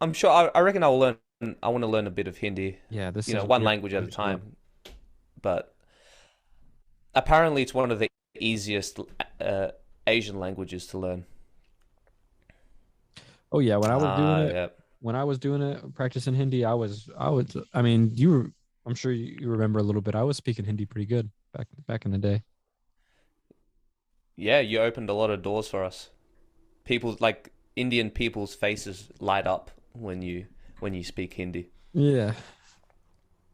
I'm sure. I reckon I'll learn. I want to learn a bit of Hindi. Yeah, this You know, says one we are language at a Jerusalem. time. But apparently, it's one of the easiest uh, Asian languages to learn. Oh yeah, Ah, yeah. when I was doing it, practicing Hindi, I mean, I'm sure you remember a little bit. I was speaking Hindi pretty good back in the day. Yeah, you opened a lot of doors for us. People's like Indian people's faces light up when you speak Hindi. Yeah,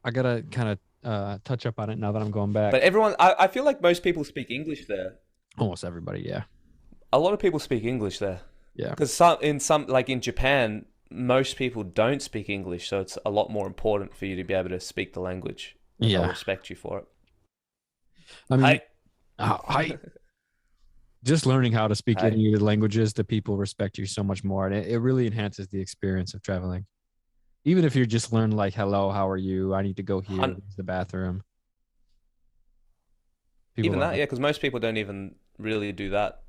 I gotta kind of touch up on it now that I'm going But back. everyone, I feel like most people speak English there. Almost everybody, yeah, A lot of people speak English there. yeah, Because some like in Japan, most people don't speak English, so it's a lot more important for you to be able to speak the language, and they'll yeah. respect you for it. I mean, Hi, I just learning how to speak hi. any of the languages, the people respect you so much more, and it really enhances the experience of traveling. Even if you just learn like "Hello, how are you? I need to go here. Hun- Use the bathroom." People Even love that, it. yeah, because most people don't even really do that.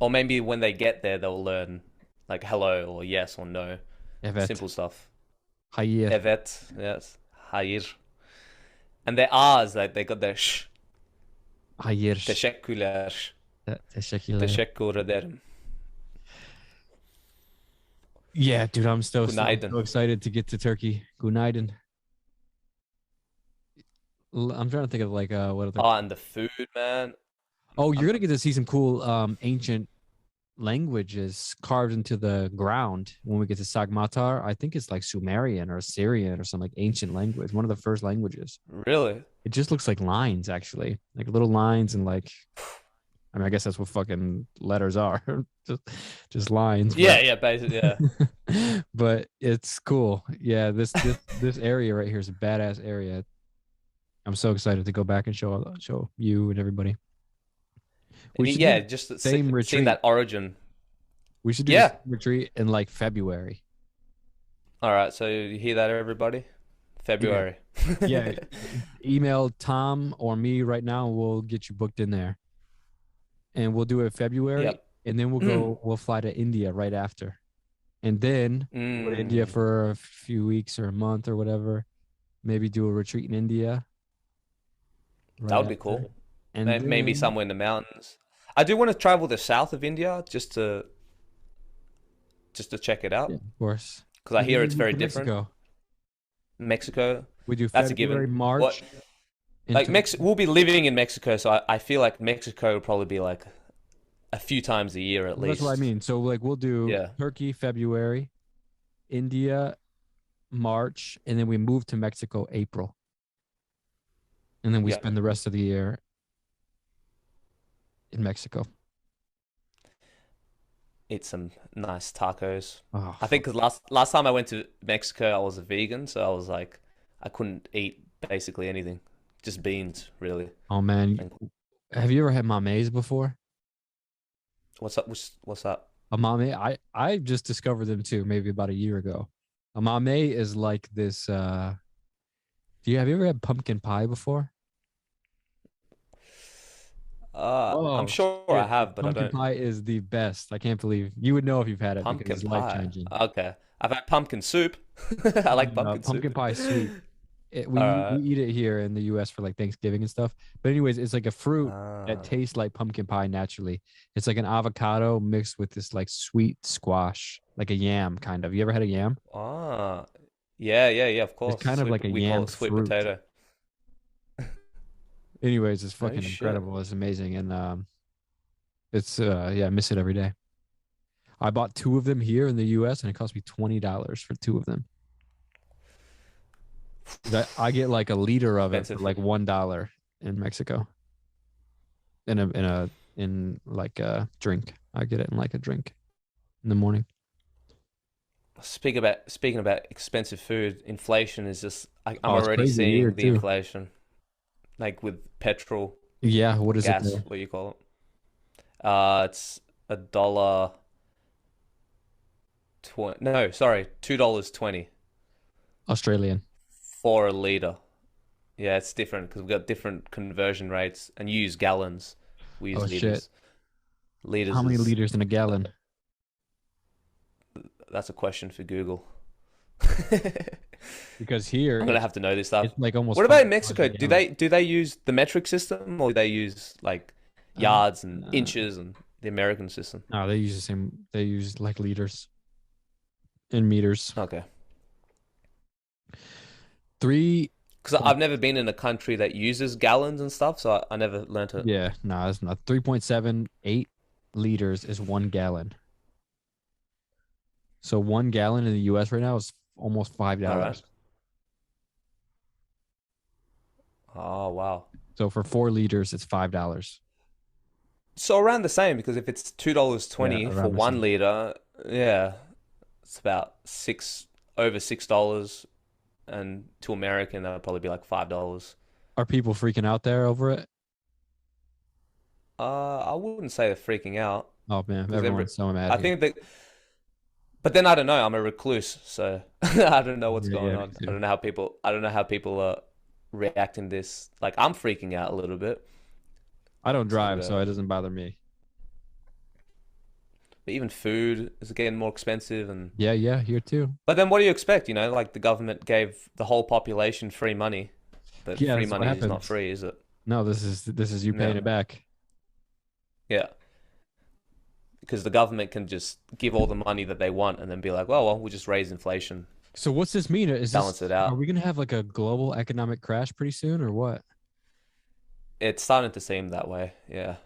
Or maybe when they get there, they'll learn like hello or yes or no, Evet, simple stuff. hayır, Evet, yes, hayır. And their R's, like they got their sh. hayır. Teşekkürler. Teşekkürler. Teşekkür ederim. Yeah, dude, I'm Günaydın. so excited to get to Turkey. Günaydın. I'm trying to think of like what other. Oh, and the food, man. Oh, you're I'm, gonna get to see some cool ancient language is carved into the ground when we get to Sagmatar. I think it's like Sumerian or Assyrian or some like ancient language, one of the first languages. Really? It just looks like lines, actually, like little lines and like, I mean, I guess that's what fucking letters are, just just lines, Yeah, but yeah, basically, yeah. but it's cool. Yeah, this area right here is a badass area. I'm so excited to go back and show you and everybody. We And should do yeah, the just to same seeing retreat. that origin. We should do the Yeah. same retreat in like February. All right, so you hear that, everybody? Yeah. February. Yeah. Email Tom or me right now. We'll get you booked in there. And we'll do it February. Yep. And then we'll fly to India right after. And then go to India Mm, for a few weeks or a month or whatever. Maybe do a retreat in India that right would be after. cool. And Maybe then, somewhere in the mountains. I do want to travel the south of India just to check it yeah, out of course. because I And then hear we it's move very to different. Mexico. Mexico, We do that's a February, given. What March in like Turkey. We'll be living in Mexico, so I feel like Mexico will probably be like a few times a year at Well, that's what I least. mean. So like we'll do Yeah, Turkey, February, India, March, and then we move to Mexico, April. And then we yeah. spend the rest of the year in Mexico. Eat some nice tacos. Oh, I think because last time I went to Mexico, I was a vegan, so I was like, I couldn't eat basically anything, just beans, really. oh man. And Have you ever had mames before? what's up? What's up? A mame, I just discovered them too, maybe about a year ago. A mame is like this have you ever had pumpkin pie before? I'm Oh sure I shit. have, but I Pumpkin don't. pie is the best. I can't believe you would know if you've had it because Pumpkin it's life pie. changing. Okay, I've had pumpkin soup. I like pumpkin Pumpkin soup. pie is sweet. All We right. eat it here in the US for like Thanksgiving and stuff. But anyways, it's like a fruit that Ah, tastes like pumpkin pie naturally. It's like an avocado mixed with this like sweet squash, like a yam kind of. You ever had a yam? ah, yeah, yeah, yeah. Of It's course, kind of like a We call yam it sweet fruit. potato. Anyways, it's Oh fucking shit. incredible. It's amazing. And it's yeah, I miss it every day. I bought two of them here in the US and it cost me $20 for two of them. That I get like a liter of it for Expensive. like $1 in Mexico. In like a drink. I get it in like a drink in the morning. Speaking about expensive food, inflation is just. I'm Oh, it's already crazy here seeing the too. inflation, like with petrol, Yeah, what is it gas. there? What do you call it? It's a dollar 20. No, sorry, $2.20 Australian. for a liter. Yeah, it's different because we've got different conversion rates, and you use gallons. We Oh use shit. liters. How Liters many is liters in a gallon? That's a question for Google. Because here I'm gonna have to know this stuff. it's like almost What about in $5 a Mexico? Do gallon. they use the metric system or do they use like Uh, yards and uh, inches and the American system? no, they use the same. They use like liters and meters. Okay, Three because point. I've never been in a country that uses gallons and stuff, so I never learned it. Yeah, no, it's not. 3.78 liters is 1 gallon. So 1 gallon in the US right now is almost five All right. dollars. Oh wow. So for 4 liters, it's $5. So around the same because if it's Yeah, $2.20 for around the one same. liter, yeah, it's about over $6, and to American that would probably be like $5. Are people freaking out there over it? I wouldn't say they're freaking out Oh man, because everyone's so mad I here. think that, but then I don't know. I'm a recluse, so I don't know what's Yeah, going yeah, me on. too. I don't know how people are reacting to this. Like I'm freaking out a little bit. I don't So, drive, so it doesn't bother me. but even food is getting more expensive, and Yeah, yeah, here too. but then what do you expect? You know, like the government gave the whole population free money, but Yeah, free that's what money is not happens. free, is it? No, this is you Yeah, paying it back. yeah. Because the government can just give all the money that they want and then be like, well, we'll just raise inflation, So what's this mean? Is this balance it are out. we gonna have like a global economic crash pretty soon or what? It's starting to seem that way. Yeah,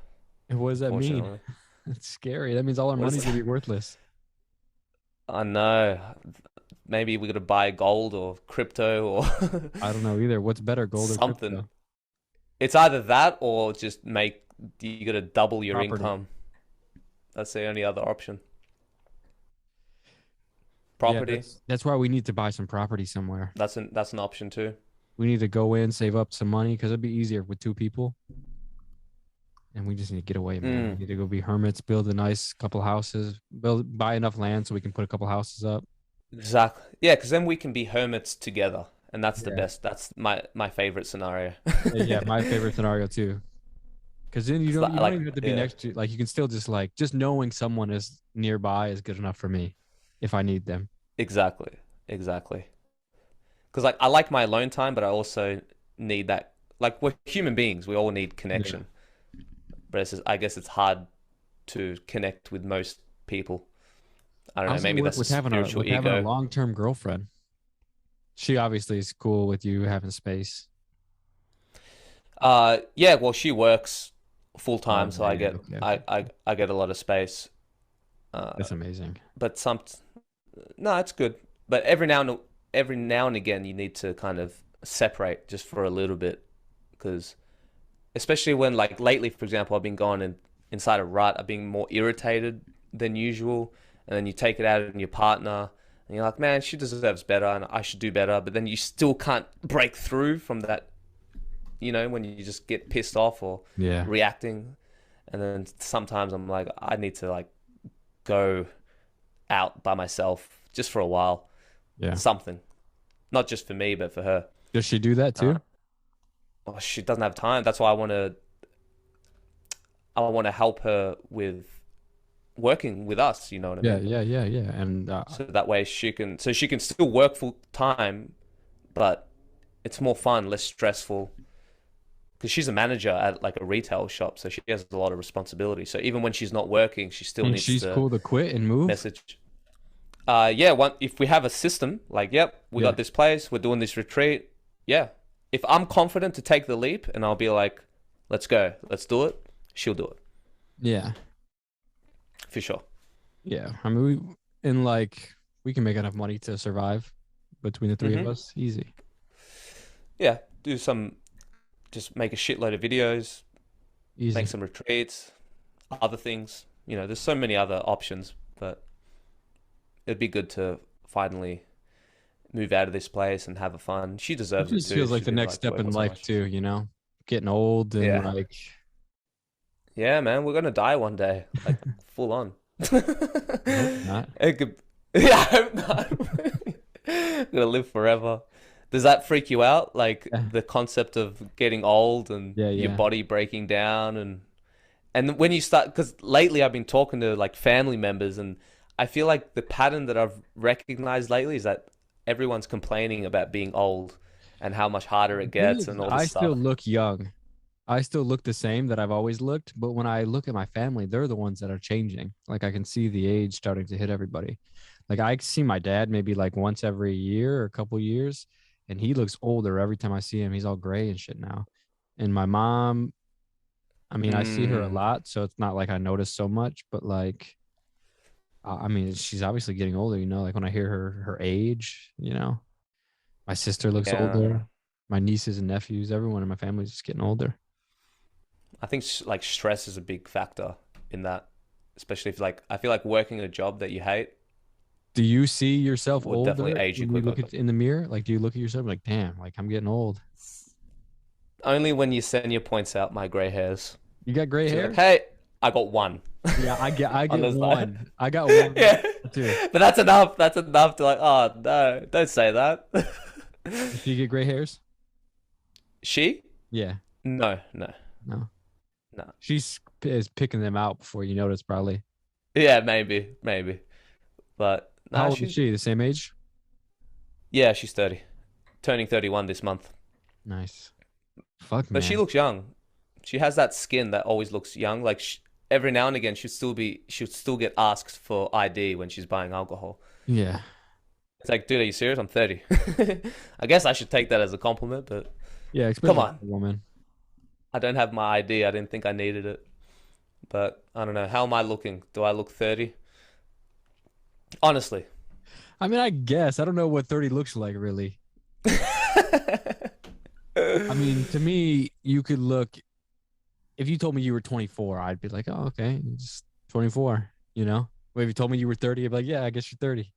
And what does that mean? fortunately. It's scary. That means all our What is money's gonna be that? worthless. I know. Maybe we got to buy gold or crypto or I don't know either. What's better, gold or something. crypto? It's either that or just make you got to double your Property. income. That's the only other option. Yeah, Property. that's why we need to buy some property somewhere. That's an option too. We need to go in, save up some money because it'd be easier with two people. And we just need to get away, man. We Mm, need to go be hermits, build a nice couple houses, buy enough land so we can put a couple houses up. exactly. Yeah, because then we can be hermits together, and that's the Yeah. best. That's my favorite scenario. Yeah, my favorite scenario too. Because then It's you don't like even have to be yeah, next to, like, you can still just like just knowing someone is nearby is good enough for me if I need them. exactly, exactly. Because like I like my alone time, but I also need that. Like we're human beings, we all need Yeah. connection. But I guess it's hard to connect with most people. I don't know. How's it Maybe work that's a spiritual with having a ego. long-term girlfriend? She obviously is cool with you having space. Yeah. Well, she works full Oh time, so I man, get okay, I okay. I, I get a lot of space. Uh, That's amazing. but some no, it's good. But every now and again, you need to kind of separate just for a little bit, because especially when like lately, for example, I've been going inside a rut. I've been more irritated than usual, and then you take it out on your partner, and you're like, man, she deserves better, and I should do better. But then you still can't break through from that, when you just get pissed off or Yeah, reacting. And then sometimes I'm like, I need to like go out by myself just for a while, yeah. something, not just for me, but for her. Does she do that Uh, too? oh, she doesn't have time. That's why I want to help her with working with us. You know what I Yeah, mean? yeah, yeah, yeah. And So that way she can still work full time, but it's more fun, less stressful. Because she's a manager at like a retail shop, so she has a lot of responsibility. So even when she's not working, she still and needs she's to cool to quit and move. message. Yeah, if we have a system, like, yep, we Yeah, got this place, we're doing this retreat. Yeah. If I'm confident to take the leap and I'll be like, let's go, let's do it, she'll do it yeah, for sure. yeah. I mean, and like we can make enough money to survive between the three of Hmm. us, easy. Yeah. Just make a shitload of videos, make Easy. some retreats, other things. There's so many other options, but it'd be good to finally move out of this place and have a fun. She It deserves it just too. feels like She's the been next like step in working so life much. too, getting old and Yeah. like Yeah, man, we're gonna die one day, like full on. I hope not. It could, yeah, I hope not. Gonna live forever. Does that freak you out? Like Yeah, the concept of getting old and yeah, your yeah. body breaking down, and when you start, because lately I've been talking to like family members, and I feel like the pattern that I've recognized lately is that everyone's complaining about being old and how much harder The it thing gets is, and all this I still stuff. look young. I still look the same that I've always looked, but when I look at my family, they're the ones that are changing. Like I can see the age starting to hit everybody. Like I see my dad maybe like once every year or a couple years, and he looks older every time I see him. He's all gray and shit now. And my mom, I mean, I see her a Mm, lot, so it's not like I notice so much, but like I mean, she's obviously getting older, like when I hear her age. My sister looks yeah. older. My nieces and nephews, everyone in my family is just getting older. I think like stress is a big factor in that, especially if like I feel like working a job that you hate Do you see yourself would definitely older age you when you quicker. look at in the mirror? Like, do you look at yourself like, damn, like I'm getting old? Only when Yesenia points out my grey hairs. You got gray She's like, hairs? "Hey, I got one." Yeah, I On get the side. one. I got one Yeah, too. but that's enough. That's enough to like. Oh no, don't say that. Do you get gray hairs? She? Yeah, No, no, no. no. She's is picking them out before you notice, probably. Yeah, maybe, but How no, old is she? The same age? yeah, she's 30, turning 31 this month. Nice. Fuck, But she man. looks young. She has that skin that always looks young. Like every now and again, she'll still get asked for ID when she's buying alcohol. Yeah. It's like, dude, are you serious? I'm 30. I guess I should take that as a compliment, but Yeah, come especially for on. a woman. I don't have my ID. I didn't think I needed it. But I don't know. How am I looking? Do I look 30? Honestly. I mean, I guess I don't know what 30 looks like really. I mean, to me, you could look if you told me you were 24, I'd be like, oh, okay, it's 24, you know? But if you told me you were 30, I'd be like, yeah, I guess you're 30.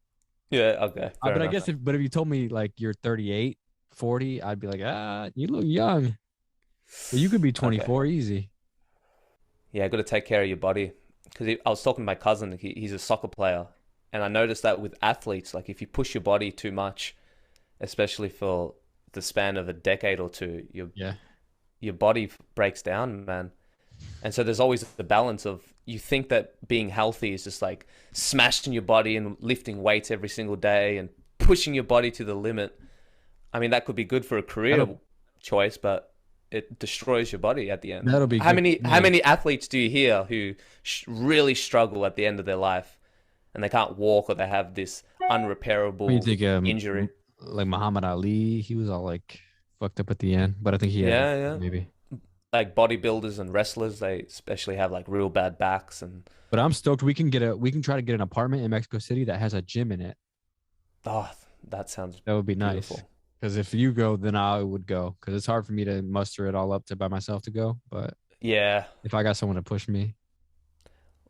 Yeah, okay, fair But I enough. guess but if you told me like you're 38, 40, I'd be like, you look young. But you could be Okay. 24 easy. Yeah, got to take care of your body. Because I was talking to my cousin, he's a soccer player. And I noticed that with athletes, like if you push your body too much, especially for the span of a decade or two, Yeah. your body breaks down, man. And so there's always the balance of you think that being healthy is just like smashing your body and lifting weights every single day and pushing your body to the limit. I mean, that could be good for a career That'll choice, but it destroys your body at the end. that'll be How good many for how me. many athletes do you hear who really struggle at the end of their life and they can't walk or they have this What do you unrepairable think injury? like Muhammad Ali, he was all like fucked up at the end, but I think he had Yeah, yeah. maybe. Like bodybuilders and wrestlers, they especially have like real bad backs and But I'm stoked we can try to get an apartment in Mexico City that has a gym in it. oh, that sounds That would be nice. beautiful. Because if you go, then I would go. Because it's hard for me to muster it all up to by myself to go. But Yeah, if I got someone to push me,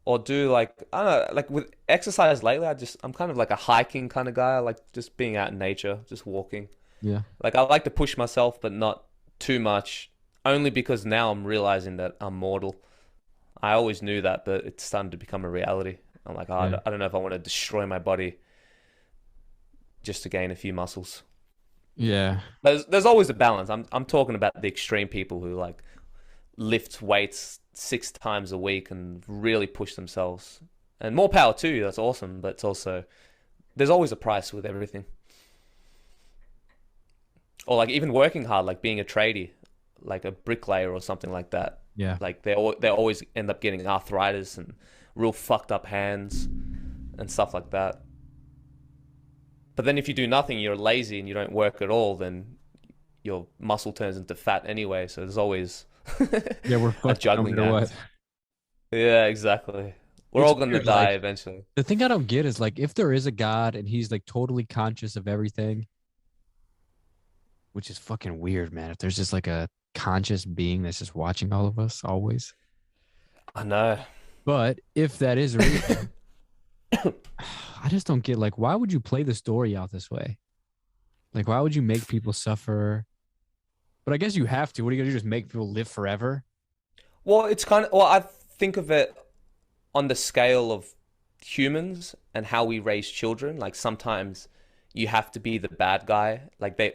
or do like I don't know, like with exercise lately, I'm kind of like a hiking kind of guy. I like just being out in nature, just walking. yeah, Like I like to push myself, but not too much. Only because now I'm realizing that I'm mortal. I always knew that, but it's starting to become a reality. I'm like, oh, yeah, I don't know if I want to destroy my body just to gain a few muscles. yeah. There's always a balance. I'm talking about the extreme people who like lift weights 6 times a week and really push themselves. And more power too. That's awesome. But it's also there's always a price with everything. Or like even working hard, like being a tradie, like a bricklayer or something like that. Yeah. Like they always end up getting arthritis and real fucked up hands and stuff like that. But then if you do nothing, you're lazy and you don't work at all, then your muscle turns into fat anyway. So there's always Yeah, we're a fucked no juggling matter what. act. Yeah, exactly. We're It's all gonna weird. die Like eventually. the thing I don't get is like if there is a God and he's like totally conscious of everything, which is fucking weird, man. If there's just like a conscious being that's just watching all of us always. I know. But if that is real, I just don't get like why would you play the story out this way? Like why would you make people suffer? But I guess you have to. What are you gonna do? Just make people live forever? Well, it's kind of well, I think of it on the scale of humans and how we raise children. Like sometimes you have to be the bad guy. Like they're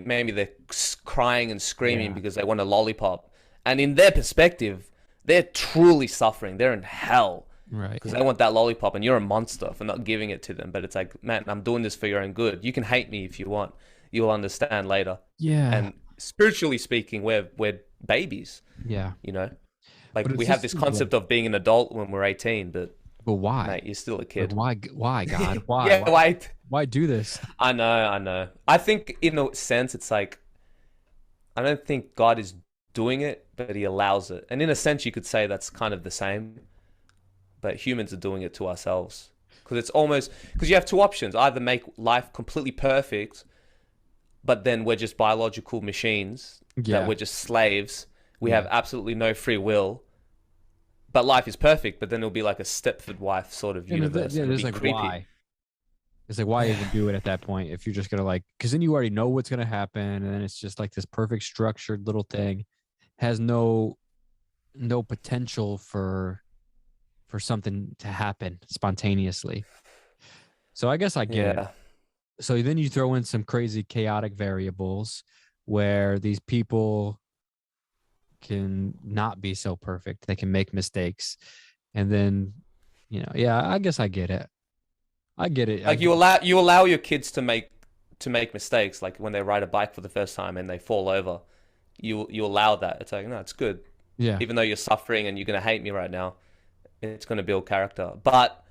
crying and screaming Yeah. because they want a lollipop, and in their perspective, they're truly suffering. They're in hell Right. because they want that lollipop, and you're a monster for not giving it to them. But it's like, man, I'm doing this for your own good. You can hate me if you want. You'll understand later. Yeah. And spiritually speaking, we're babies, Yeah. you know. But Like it we have just this seems like, concept of being an adult when we're 18, but but why? mate, you're still a Like kid. why, God? Why? Yeah, wait. Why do this? I know, I know. I think in a sense, it's like I don't think God is doing it, but He allows it. And in a sense, you could say that's kind of the same. But humans are doing it to ourselves because it's almost because you have two options: either make life completely perfect, but then we're just biological machines that Yeah. we're just slaves. We Yeah. have absolutely no free will, but life is perfect. But then it'll be like a Stepford wife sort of And universe. yeah, It'll there's be like creepy. why? It's like why even do it at that point if you're just gonna like because then you already know what's gonna happen and then it's just like this perfect structured little thing has no potential for something to happen spontaneously. So I guess I get it. Yeah, So then you throw in some crazy chaotic variables where these people can not be so perfect. They can make mistakes. And then, yeah, I guess I get it. I get it. I like get it. you allow your kids to make mistakes, like when they ride a bike for the first time and they fall over. You allow that. It's like no, it's good. Yeah. Even though you're suffering and you're gonna hate me right now, it's gonna build character. But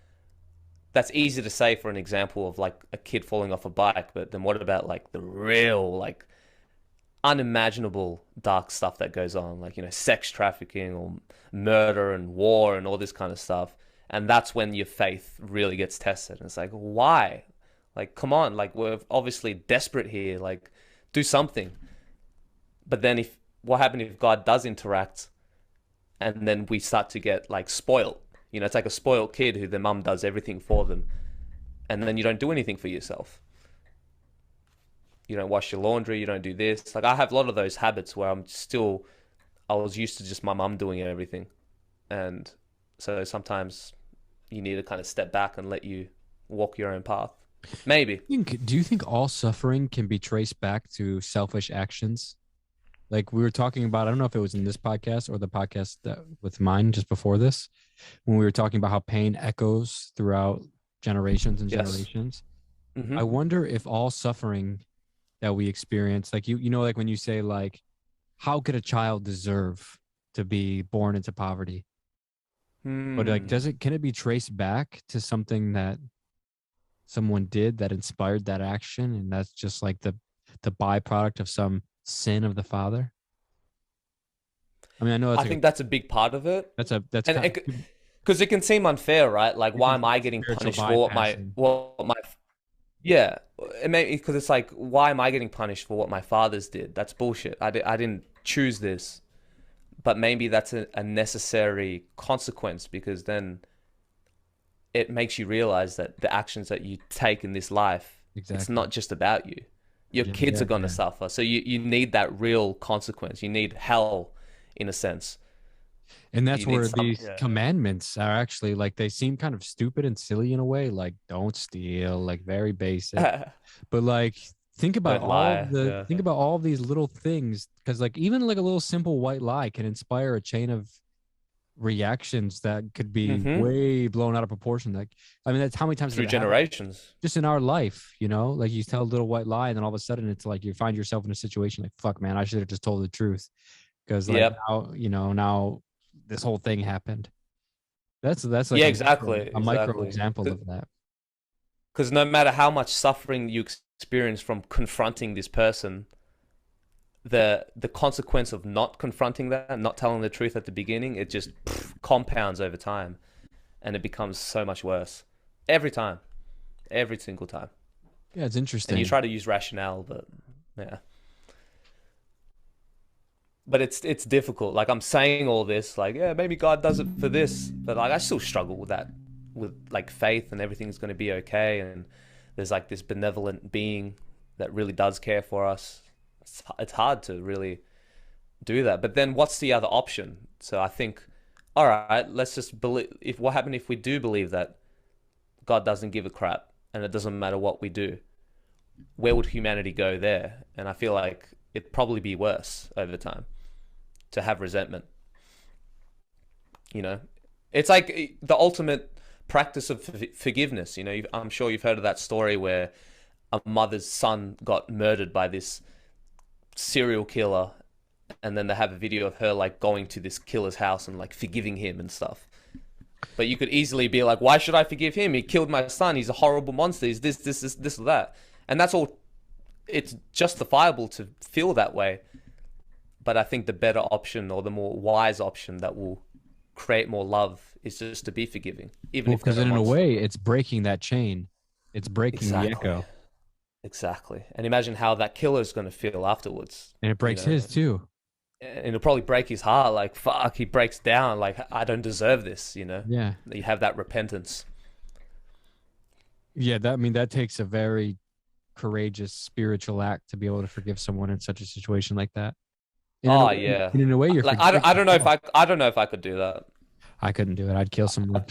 that's easy to say for an example of like a kid falling off a bike. But then what about like the real like unimaginable dark stuff that goes on, like, sex trafficking or murder and war and all this kind of stuff. And that's when your faith really gets tested. And it's like, why? Like, come on, like, we're obviously desperate here. Like, do something. But then what happens if God does interact and then we start to get like spoiled? It's like a spoiled kid who their mum does everything for them. And then you don't do anything for yourself. You don't wash your laundry, you don't do this. Like, I have a lot of those habits where I was used to just my mum doing everything. And so sometimes you need to kind of step back and let you walk your own path. Maybe. Do you think all suffering can be traced back to selfish actions? Like we were talking about, I don't know if it was in this podcast or the podcast with mine just before this, when we were talking about how pain echoes throughout generations and Yes. generations. Mm-hmm. I wonder if all suffering that we experience, like like when you say like, how could a child deserve to be born into poverty? But like, Hmm. can it be traced back to something that someone did that inspired that action, and that's just like the byproduct of some sin of the father? I mean, I know I that's like think that's a big part of it. that's And kind because it can seem unfair, right? Like, you why can am say I it's getting spiritual punished for bypassing. what my yeah, it may because it's like, why am I getting punished for what my fathers did? That's bullshit. I didn't choose this, but maybe that's a necessary consequence, because then it makes you realize that the actions that you take in this life, it's Exactly. not just about you. Your Yeah, kids yeah, are going to yeah. suffer. So you need that real consequence. You need hell, in a sense. And that's You need where some, these yeah. commandments are actually like they seem kind of stupid and silly in a way, like don't steal, like very basic. But like Don't lie. Yeah. think about all these little things because like even like a little simple white lie can inspire a chain of reactions that could be Mm-hmm. way blown out of proportion. Like I mean that's how many times has Through it happened generations. just in our life, like you tell a little white lie and then all of a sudden it's like you find yourself in a situation like fuck man, I should have just told the truth because like Yep. now now this whole thing happened. That's like Yeah, exactly. a micro Exactly. example of that. Because no matter how much suffering you experience from confronting this person, the consequence of not confronting that, not telling the truth at the beginning, it just compounds over time, and it becomes so much worse every time, every single time. Yeah, it's And you interesting. try to use rationale, but yeah, but it's difficult. Like, I'm saying all this, like, yeah, maybe God does it for this, but like I still struggle with that, with like faith and everything's going to be okay, and there's like this benevolent being that really does care for us. It's hard to really do that. But then what's the other option? So I think, all right, let's just believe. If what happened if we do believe that God doesn't give a crap and it doesn't matter what we do, where would humanity go there? And I feel like it'd probably be worse over time to have resentment. You know, it's like the ultimate practice of forgiveness. I'm sure you've heard of that story where a mother's son got murdered by this serial killer, and then they have a video of her like going to this killer's house and like forgiving him and stuff. But you could easily be like, why should I forgive him? He killed my son. He's a horrible monster. He's this, or that. And that's all. It's justifiable to feel that way. But I think the better option, or the more wise option that will create more love, is just to be forgiving, even Well, if they're because a in a monster. way, it's breaking that chain. It's breaking the Exactly. echo, Exactly. And imagine how that killer is going to feel afterwards. and it You breaks know, his too. and it'll probably break his heart. Like, fuck, he breaks down. Like, I don't deserve this. Yeah, You have that repentance. yeah. That I mean, that takes a very courageous spiritual act to be able to forgive someone in such a situation like that. Oh yeah. And in a way, you're Like, forgiving I don't know if yourself. I don't know if I could do that. I couldn't do it. I'd kill someone.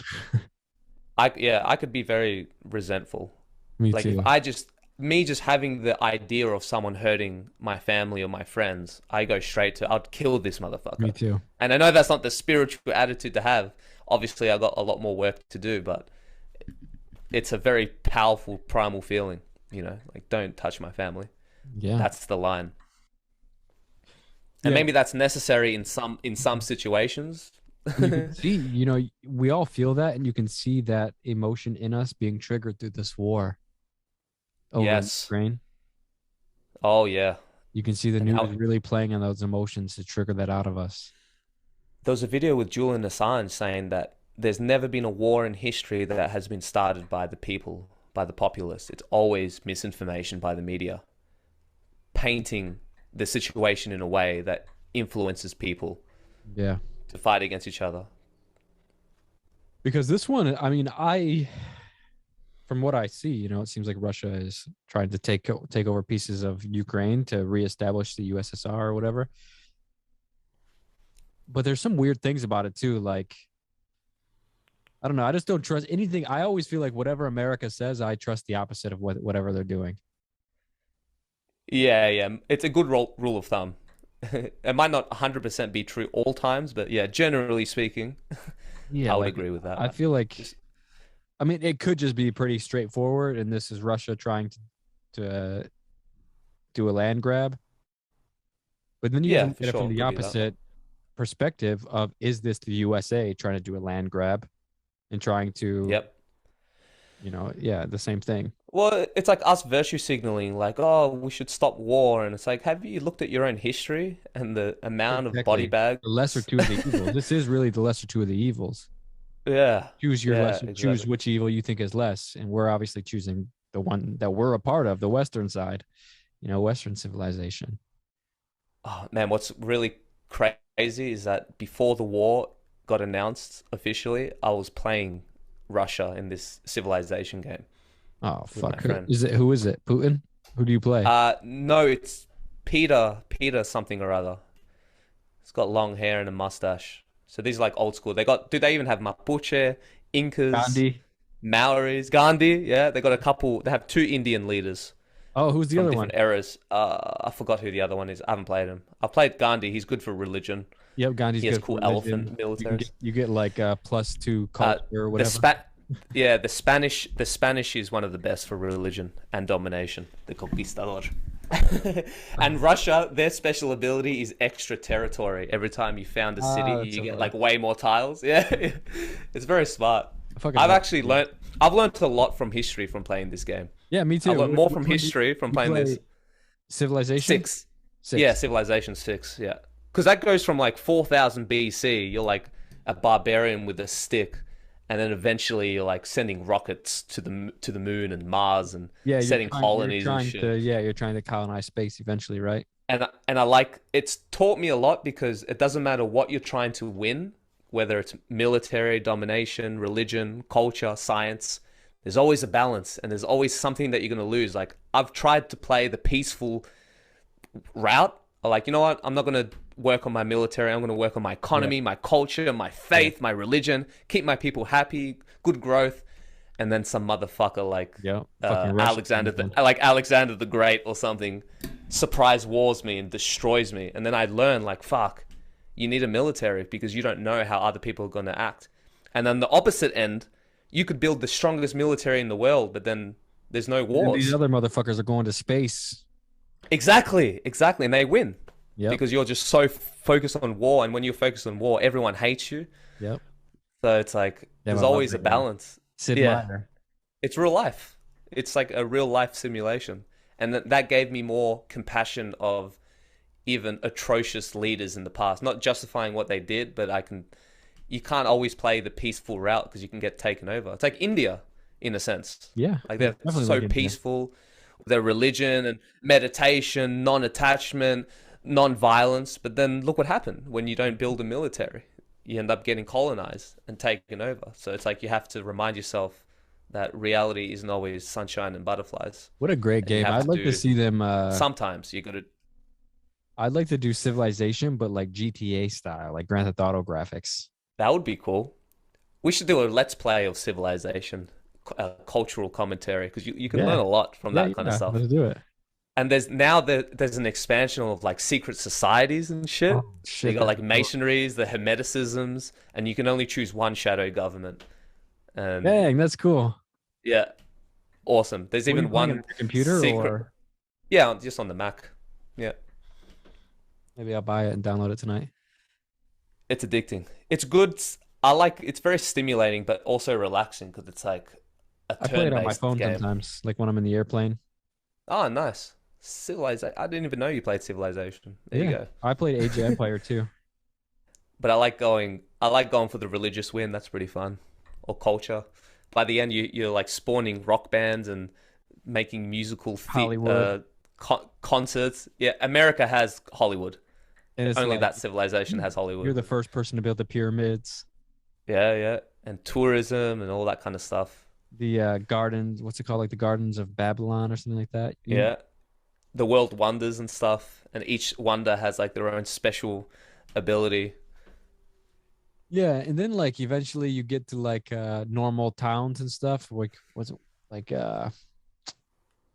I could be very resentful. Me Like, if too. I just me just having the idea of someone hurting my family or my friends, I go straight to, I'd kill this Me motherfucker. too. And I know that's not the spiritual attitude to have. Obviously, I got a lot more work to do, but it's a very powerful primal feeling. Like, don't touch my family. Yeah. That's the line. And Yeah. maybe that's necessary in some situations. And you can see, we all feel that, and you can see that emotion in us being triggered through this war over in Yes. Ukraine. Oh yeah. You can see the and news how really playing on those emotions to trigger that out of us. there was a video with Julian Assange saying that there's never been a war in history that has been started by the people, by the populace. It's always misinformation by the media, painting the situation in a way that influences people Yeah. to fight against each other. Because this one, I mean, from what I see, it seems like Russia is trying to take over pieces of Ukraine to reestablish the USSR or whatever. But there's some weird things about it too. Like, I don't know. I just don't trust anything. I always feel like whatever America says, I trust the opposite of whatever they're doing. Yeah, yeah. It's a good rule of thumb. It might not 100% be true all times, but yeah, generally speaking, Yeah, I would like agree with I that. feel like Just, I mean it could just be pretty straightforward, and this is Russia trying to do a land grab. But then you have to yeah, look for at it from sure. the Could be that. opposite perspective of, is this the USA trying to do a land grab and trying to, Yep. yeah, the same thing. Well, it's like us virtue signaling, like, oh, we should stop war. And it's like, have you looked at your own history and the amount of body Exactly. bags? The lesser two of the evils. This is really the lesser two of the evils. Yeah, yeah, Choose exactly. which evil you think is less. And we're obviously choosing the one that we're a part of, the Western side, Western civilization. Oh, man, what's really crazy is that before the war got announced officially, I was playing Russia in this civilization game Oh with my fuck. friend. Who is it? Putin? Who do you play? No, it's Peter something or other. He's got long hair and a mustache. So these are like old school. Do they even have Mapuche, Incas, Gandhi. Maoris, Gandhi? Yeah, they got a couple. They have two Indian leaders Oh, who's the from other one? different eras. I forgot who the other one is. I haven't played him. I've played Gandhi. He's good for religion. Yep, Gandhi's He has good for cool religion. elephant You can get militaries. you get like +2 Uh, culture or the whatever. spat, yeah, the Spanish is one of the best for religion and domination. The conquistador. And Russia, their special ability is extra territory. Every time you found a city, Ah, that's you so get funny. like way more tiles. Yeah, it's very smart. I fucking I've love actually it. learned. I've learned a lot from history from playing this game. Yeah, me I've too. learned more from Which one history from you playing play? this. Civilization Six. Yeah, 6. Civilization 6. Yeah. Because that goes from like 4000 BC, you're like a barbarian with a stick, and then eventually you're like sending rockets to the moon and Mars and Yeah, setting colonies and shit. you're trying to colonize space eventually, right? And I like it's taught me a lot because it doesn't matter what you're trying to win, whether it's military domination, religion, culture, science. There's always a balance, and there's always something that you're gonna lose. Like I've tried to play the peaceful route. Like, you know what? I'm not going to work on my military. I'm going to work on my Yeah, economy, my culture, my yeah, faith, my religion, keep my people happy, good growth. And then some motherfucker like yeah. Fucking Russia comes in. Alexander the Great or something surprise wars me and destroys me. And then I learn like, fuck, you need a military because you don't know how other people are going to act. And then the opposite end, you could build the strongest military in the world, but then there's no And these wars. other motherfuckers are going to space. Exactly, exactly, and they win Yep, because you're just so focused on war, and when you're focused on war, everyone hates you. yep. So it's like Damn, there's I love always a that game. balance. Sid Yeah, Meier. it's real life. It's like a real life simulation, and that gave me more compassion of even atrocious leaders in the past. Not justifying what they did, but I can. You can't always play the peaceful route because you can get taken over. It's like India, in a sense. Yeah, Like yeah, they're definitely so like India. peaceful, their religion and meditation, non-attachment, non-violence. But then look what happened when you don't build a military. You end up getting colonized and taken over. So it's like you have to remind yourself that reality isn't always sunshine and butterflies. What a great And you game. have I'd to like to do, see them sometimes you got to, I'd like to do Civilization, but like GTA style, like Grand Theft Auto graphics. that would be cool. We should do a let's play of Civilization, cultural commentary, because you can learn Yeah. a lot from Yeah, that kind of yeah. stuff. Let's do it. And there's an expansion of like secret societies and shit. Oh So you shit. got like masonries, the hermeticisms, and you can only choose one shadow government. And Dang, that's cool. yeah, awesome. There's What are you even playing on one your computer secret. or Yeah, just on the Mac. Yeah, maybe I'll buy it and download it tonight. it's addicting. It's good. It's very stimulating, but also relaxing because it's like a I play it on my turn-based phone game. sometimes, like when I'm in the airplane. Oh, nice. Civilization. I didn't even know you played Civilization. There you Yeah, go. I played Age of Empire too. But I like going. I like going for the religious win. That's pretty fun. Or culture. By the end, you're like spawning rock bands and making musical Hollywood, concerts. Yeah, America has Hollywood. and it's Only like that civilization has you're Hollywood. the first person to build the pyramids, Yeah, yeah, and tourism and all that kind of stuff. the gardens. What's it called? Like the Gardens of Babylon or something like that. Yeah, the world wonders and stuff, and each wonder has like their own special ability. Yeah, and then like eventually you get to like normal towns and stuff. Like what's it like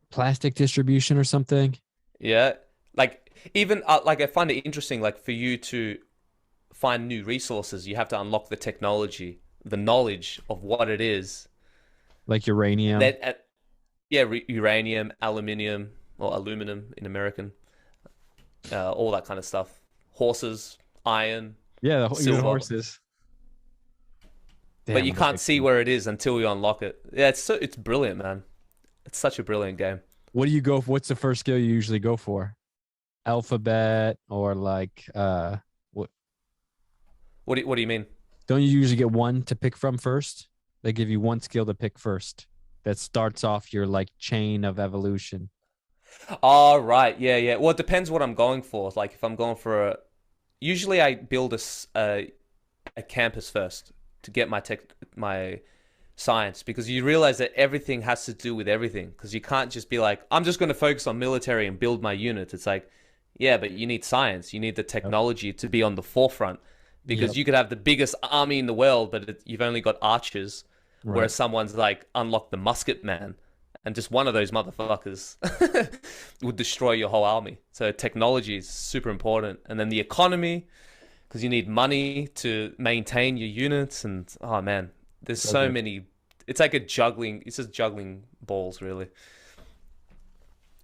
plastic distribution or something? Yeah, like even like I find it interesting. Like for you to find new resources, you have to unlock the technology, the knowledge of what it is. Like uranium. That yeah, uranium, aluminium or aluminum in American, all that kind of stuff. Horses, iron, Yeah, even silver. horses. But Damn, you I'm can't see addicted. where it is until you unlock it. Yeah, it's brilliant, man. It's such a brilliant game. What do you go for? What's the first skill you usually go for? Alphabet or like what What do you mean? don't you usually get one to pick from first? They give you one skill to pick first that starts off your like chain of evolution. Oh, right. Yeah, yeah. Well, it depends what I'm going for. Like if I'm going for a, usually I build a campus first to get my science because you realize that everything has to do with everything because you can't just be like I'm just going to focus on military and build my units. It's like yeah, but you need science. You need the Yep. technology to be on the forefront because Yep. you could have the biggest army in the world, but you've only got archers, Right. whereas someone's like unlock the musket man, and just one of those motherfuckers would destroy your whole army. So technology is super important, and then the economy because you need money to maintain your units, and oh man, there's So so good. many. It's like a juggling. It's just juggling balls, really.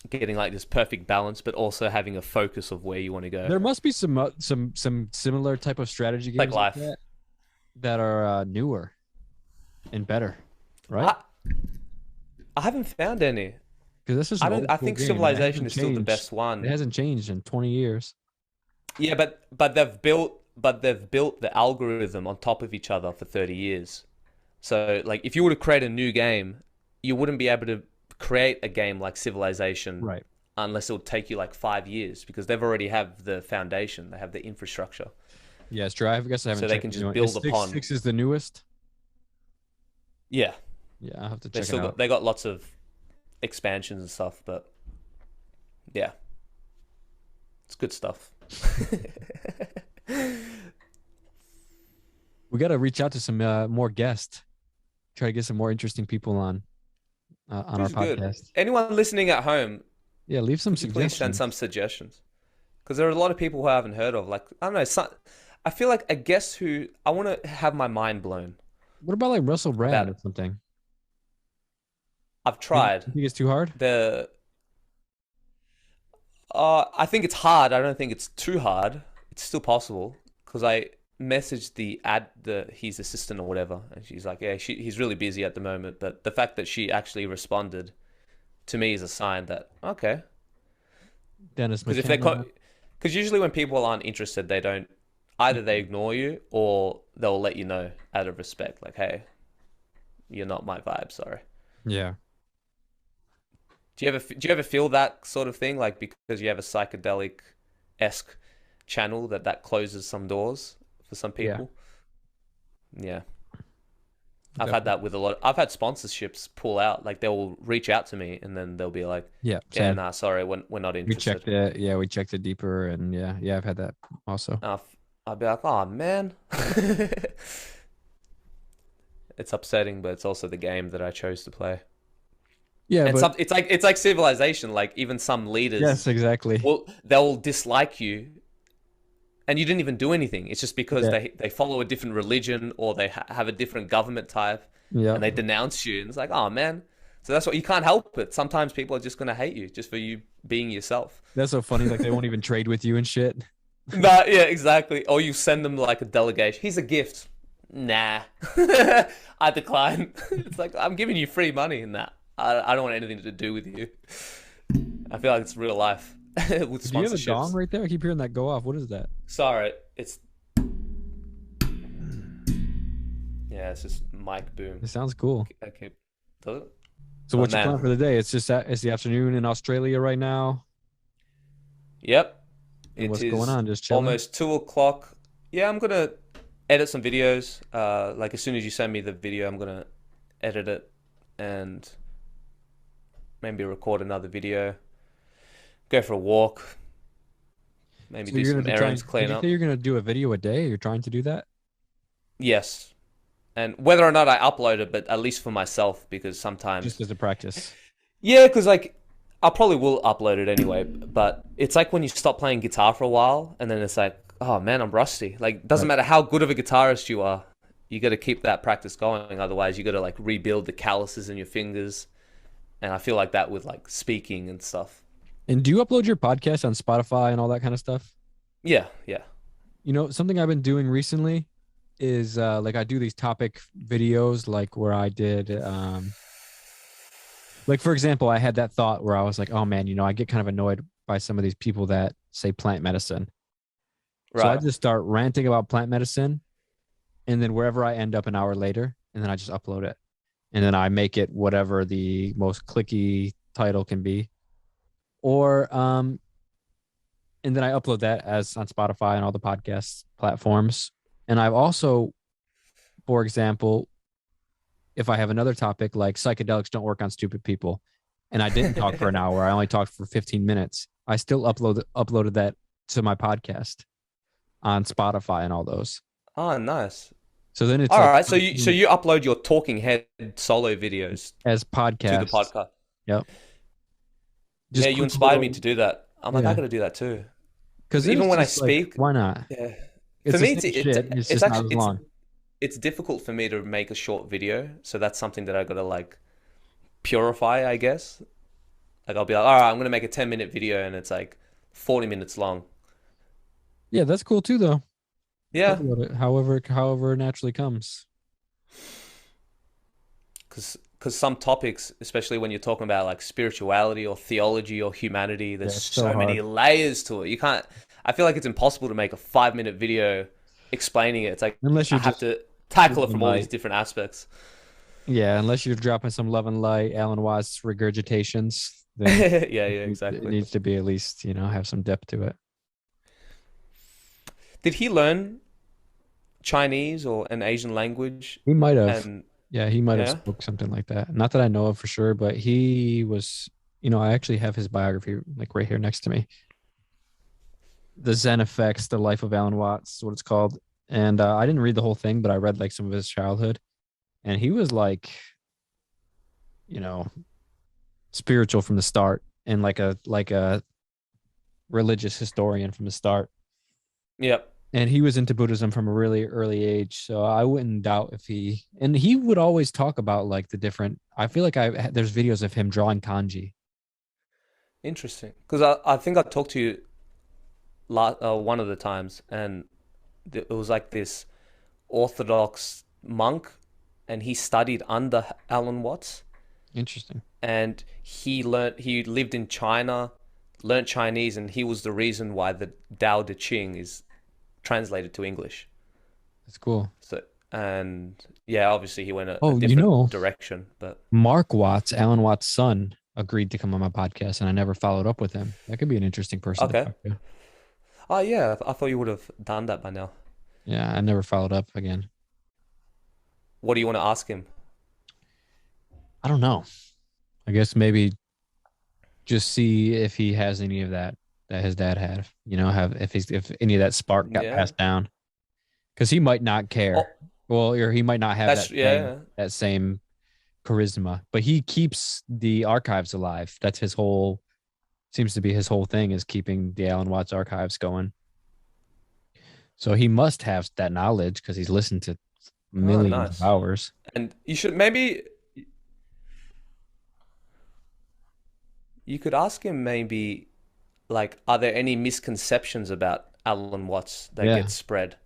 Getting like this perfect balance, but also having a focus of where you want to go. There must be some similar type of strategy Like games like life. that that are newer and better, right? I I haven't found any. Because this is I an don't. old I school think game and it Civilization hasn't is still the changed. best It one. hasn't changed in 20 years. Yeah, but they've built the algorithm on top of each other for 30 years. So like if you were to create a new game, you wouldn't be able to create a game like Civilization Right. unless it would take you like 5 years because they've already have the foundation, they have the infrastructure, Yes, Drive. I guess I haven't so they checked can the new just one. build Is six upon. six is the newest? Yeah, Yeah, I'll have to they check it still out. got they got lots of expansions and stuff, but yeah, it's good stuff. We got to reach out to some more guests. Try to get some more interesting people on our Who's good? podcast. Anyone listening at home, Yeah, leave some could you please send some suggestions. suggestions? Because there are a lot of people who I haven't heard of. Like I don't know, I feel like a guest who I want to have my mind blown What about like Russell about Brand or it. something? I've You tried think it's too hard? the. I think it's hard. I don't think it's too hard. It's still possible because I messaged the his assistant or whatever, and she's like, yeah, he's really busy at the moment. But the fact that she actually responded to me is a sign that okay. Dennis Because if they're McKenna. because usually when people aren't interested, they don't either they ignore you or they'll let you know out of respect, like, hey, you're not my vibe. Sorry. Yeah. Do you ever feel that sort of thing, like because you have a psychedelic esque channel that closes some doors for some Yeah. people? Yeah, I've had Definitely. that with a lot. I've had sponsorships pull out, like they'll reach out to me and then they'll be like, Yeah. yeah, Same. nah, sorry, we're not We interested. checked it. Yeah, we checked it deeper, and yeah, I've had that also. Uh, I'll be like, oh man. It's upsetting, but it's also the game that I chose to play. Yeah, And but it's like Civilization. Like even some leaders, yes, exactly. well, they'll dislike you, and you didn't even do anything. It's just because Yeah. they follow a different religion or they have a different government type, Yeah. and they denounce you. And it's like, oh man. So that's what you can't help it. Sometimes people are just gonna hate you just for you being yourself. That's so funny. Like they won't even trade with you and shit. Nah, yeah, exactly. Or you send them like a delegation. Here's a gift. Nah, I decline. It's like I'm giving you free money in that. I don't want anything to do with you. I feel like it's real life with Do you have a gong sponsorships. right there? I keep hearing that go off. What is that? Sorry, it's yeah, it's just mic boom. It sounds cool. Okay, does it? So But what's your plan for man, the day? It's just that it's the afternoon in Australia right now. yep, And it what's going is on? Just chilling? almost 2 o'clock. Yeah, I'm gonna edit some videos. Like as soon as you send me the video, I'm gonna edit it and maybe record another video. Go for a walk. Maybe So do you're gonna some be errands, trying, did clean you say up. you're gonna do a video a day? You're trying to do that? Yes, and whether or not I upload it, but at least for myself, because Just sometimes, as a practice. yeah, because like I probably will upload it anyway. But it's like when you stop playing guitar for a while, and then it's like, oh man, I'm rusty. Like, doesn't Right. matter how good of a guitarist you are, you got to keep that practice going. Otherwise, you got to like rebuild the calluses in your fingers. And I feel like that with like speaking and stuff. And do you upload your podcast on Spotify and all that kind of stuff? Yeah, yeah. You know, something I've been doing recently is like I do these topic videos like where I did like for example, I had that thought where I was like, oh man, you know, I get kind of annoyed by some of these people that say plant medicine. So I Right. just start ranting about plant medicine and then wherever I end up an hour later, and then I just upload it. And then I make it whatever the most clicky title can be. Or and then I upload that as on Spotify and all the podcast platforms. And I've also, for example, if I have another topic like psychedelics don't work on stupid people, and I didn't talk for an hour, I only talked for 15 minutes. I still uploaded that to my podcast on Spotify and all those. Oh, nice. So then it's All like right. So you upload your talking head solo videos as to the podcasts. podcast. Yep. Yeah, Just you quick inspired me little, to do that. I'm like, I yeah. gotta do that too. Because Because then even it's when I just like, speak, why not? yeah, for It's the me, same shit. It's it's just not actually as long. it's difficult for me to make a short video. So that's something that I gotta like purify, I guess. Like I'll be like, all right, I'm gonna make a 10-minute video, and it's like 40 minutes long. Yeah, that's cool too, though. Yeah, Upload it however it naturally comes. because some topics, especially when you're talking about like spirituality or theology or humanity, there's Yeah, it's so so many hard. layers to it. You can't. I feel like it's impossible to make a 5-minute video explaining it. It's like Unless I you're have just to tackle it loving from all these light. different aspects. Yeah, unless you're dropping some love and light, Alan Watts regurgitations, then Yeah, yeah, it exactly. needs to be at least, you know, have some depth to it. Did he learn Chinese or an Asian language? He might have. And Yeah, he might have yeah, spoke something like that. Not that I know of for sure, but he was, you know, I actually have his biography like right here next to me. The Zen Effects, The Life of Alan Watts is what it's called. And I didn't read the whole thing, but I read like some of his childhood. And he was like, you know, spiritual from the start and like a religious historian from the start. yep. And he was into Buddhism from a really early age. So I wouldn't doubt if he, and he would always talk about like the different, I feel like there's videos of him drawing kanji. Interesting. Because I think I talked to you one of the times, and it was like this Orthodox monk, and he studied under Alan Watts, Interesting. and he lived in China, learned Chinese, and he was the reason why the Tao Te Ching is translated to English. That's cool. So and yeah, obviously he went a Oh, you different know, direction, but Mark Watts, Alan Watts' son, agreed to come on my podcast and I never followed up with him. That could be an interesting person to okay. talk to. Oh yeah, I thought you would have done that by now. Yeah, I never followed up again. What do you want to ask him? I don't know. I guess maybe just see if he has any of that that his dad had. You know, have if any of that spark got Yeah. passed down, because he might not care. Oh, Well, or he might not have that's yeah. that same charisma, but he keeps the archives alive. That's his whole seems to be his whole thing is keeping the Alan Watts archives going. So he must have that knowledge because he's listened to Oh, millions of nice. hours. And you should maybe you could ask him maybe like, are there any misconceptions about Alan Watts that Yeah, get spread that's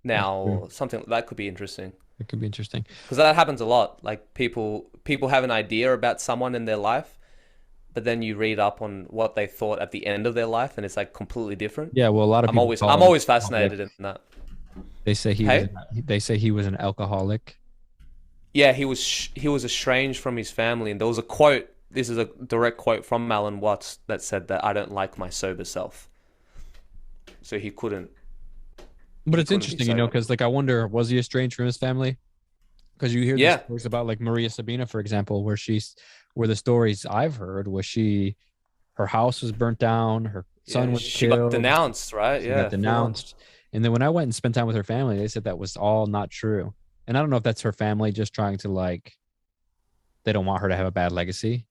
now? true. Or something that could be interesting It could be interesting. because that happens a lot. Like people have an idea about someone in their life, but then you read up on what they thought at the end of their life, and it's like completely different. Yeah, well, a lot of people I'm call him always alcoholic. fascinated in that. They say he was Hey, they say he was an alcoholic. yeah, he was estranged from his family, and there was a quote. This is a direct quote from Alan Watts that said that I don't like my sober self. So But he it's couldn't be interesting, you know, sober. because like I wonder, was he estranged from his family? Because you hear the Yeah, stories about like Maria Sabina, for example, where the stories I've heard was her house was burnt down, her son yeah, was she got killed, denounced, right? she got Yeah, full on. denounced. And then when I went and spent time with her family, they said that was all not true. And I don't know if that's her family just trying to like they don't want her to have a bad legacy,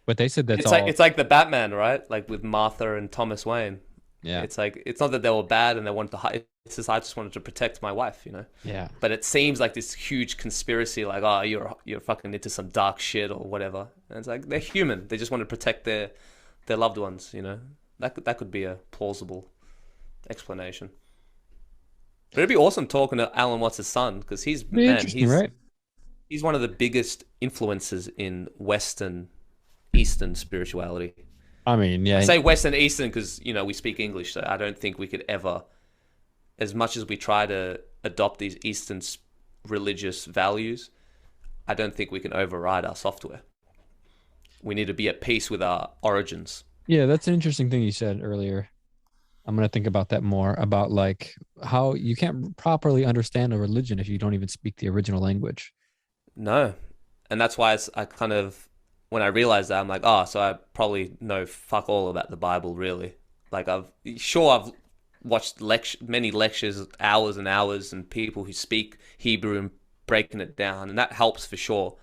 but they said that's all. It's like the Batman, right? Like with Martha and Thomas Wayne. Yeah, It's like it's not that they were bad and they wanted to hide. It's just I just wanted to protect my wife, you know. yeah, But it seems like this huge conspiracy, like oh you're fucking into some dark shit or whatever. And it's like they're human. They just want to protect their loved ones, you know. That could be a plausible explanation. But it'd be awesome talking to Alan Watts' son because be interesting, right? he's one of the biggest influences in Western Eastern spirituality. I mean, I yeah, say Western Eastern because you know we speak English, so I don't think we could ever, as much as we try to adopt these Eastern religious values, I don't think we can override our software. We need to be at peace with our origins. yeah. That's an interesting thing you said earlier. I'm gonna think about that more about like how you can't properly understand a religion if you don't even speak the original language. No, and that's why I kind of when I realized that I'm like, oh, so I probably know fuck all about the Bible, really. Like I've watched many lectures, hours and hours, and people who speak Hebrew and breaking it down, and that helps for sure.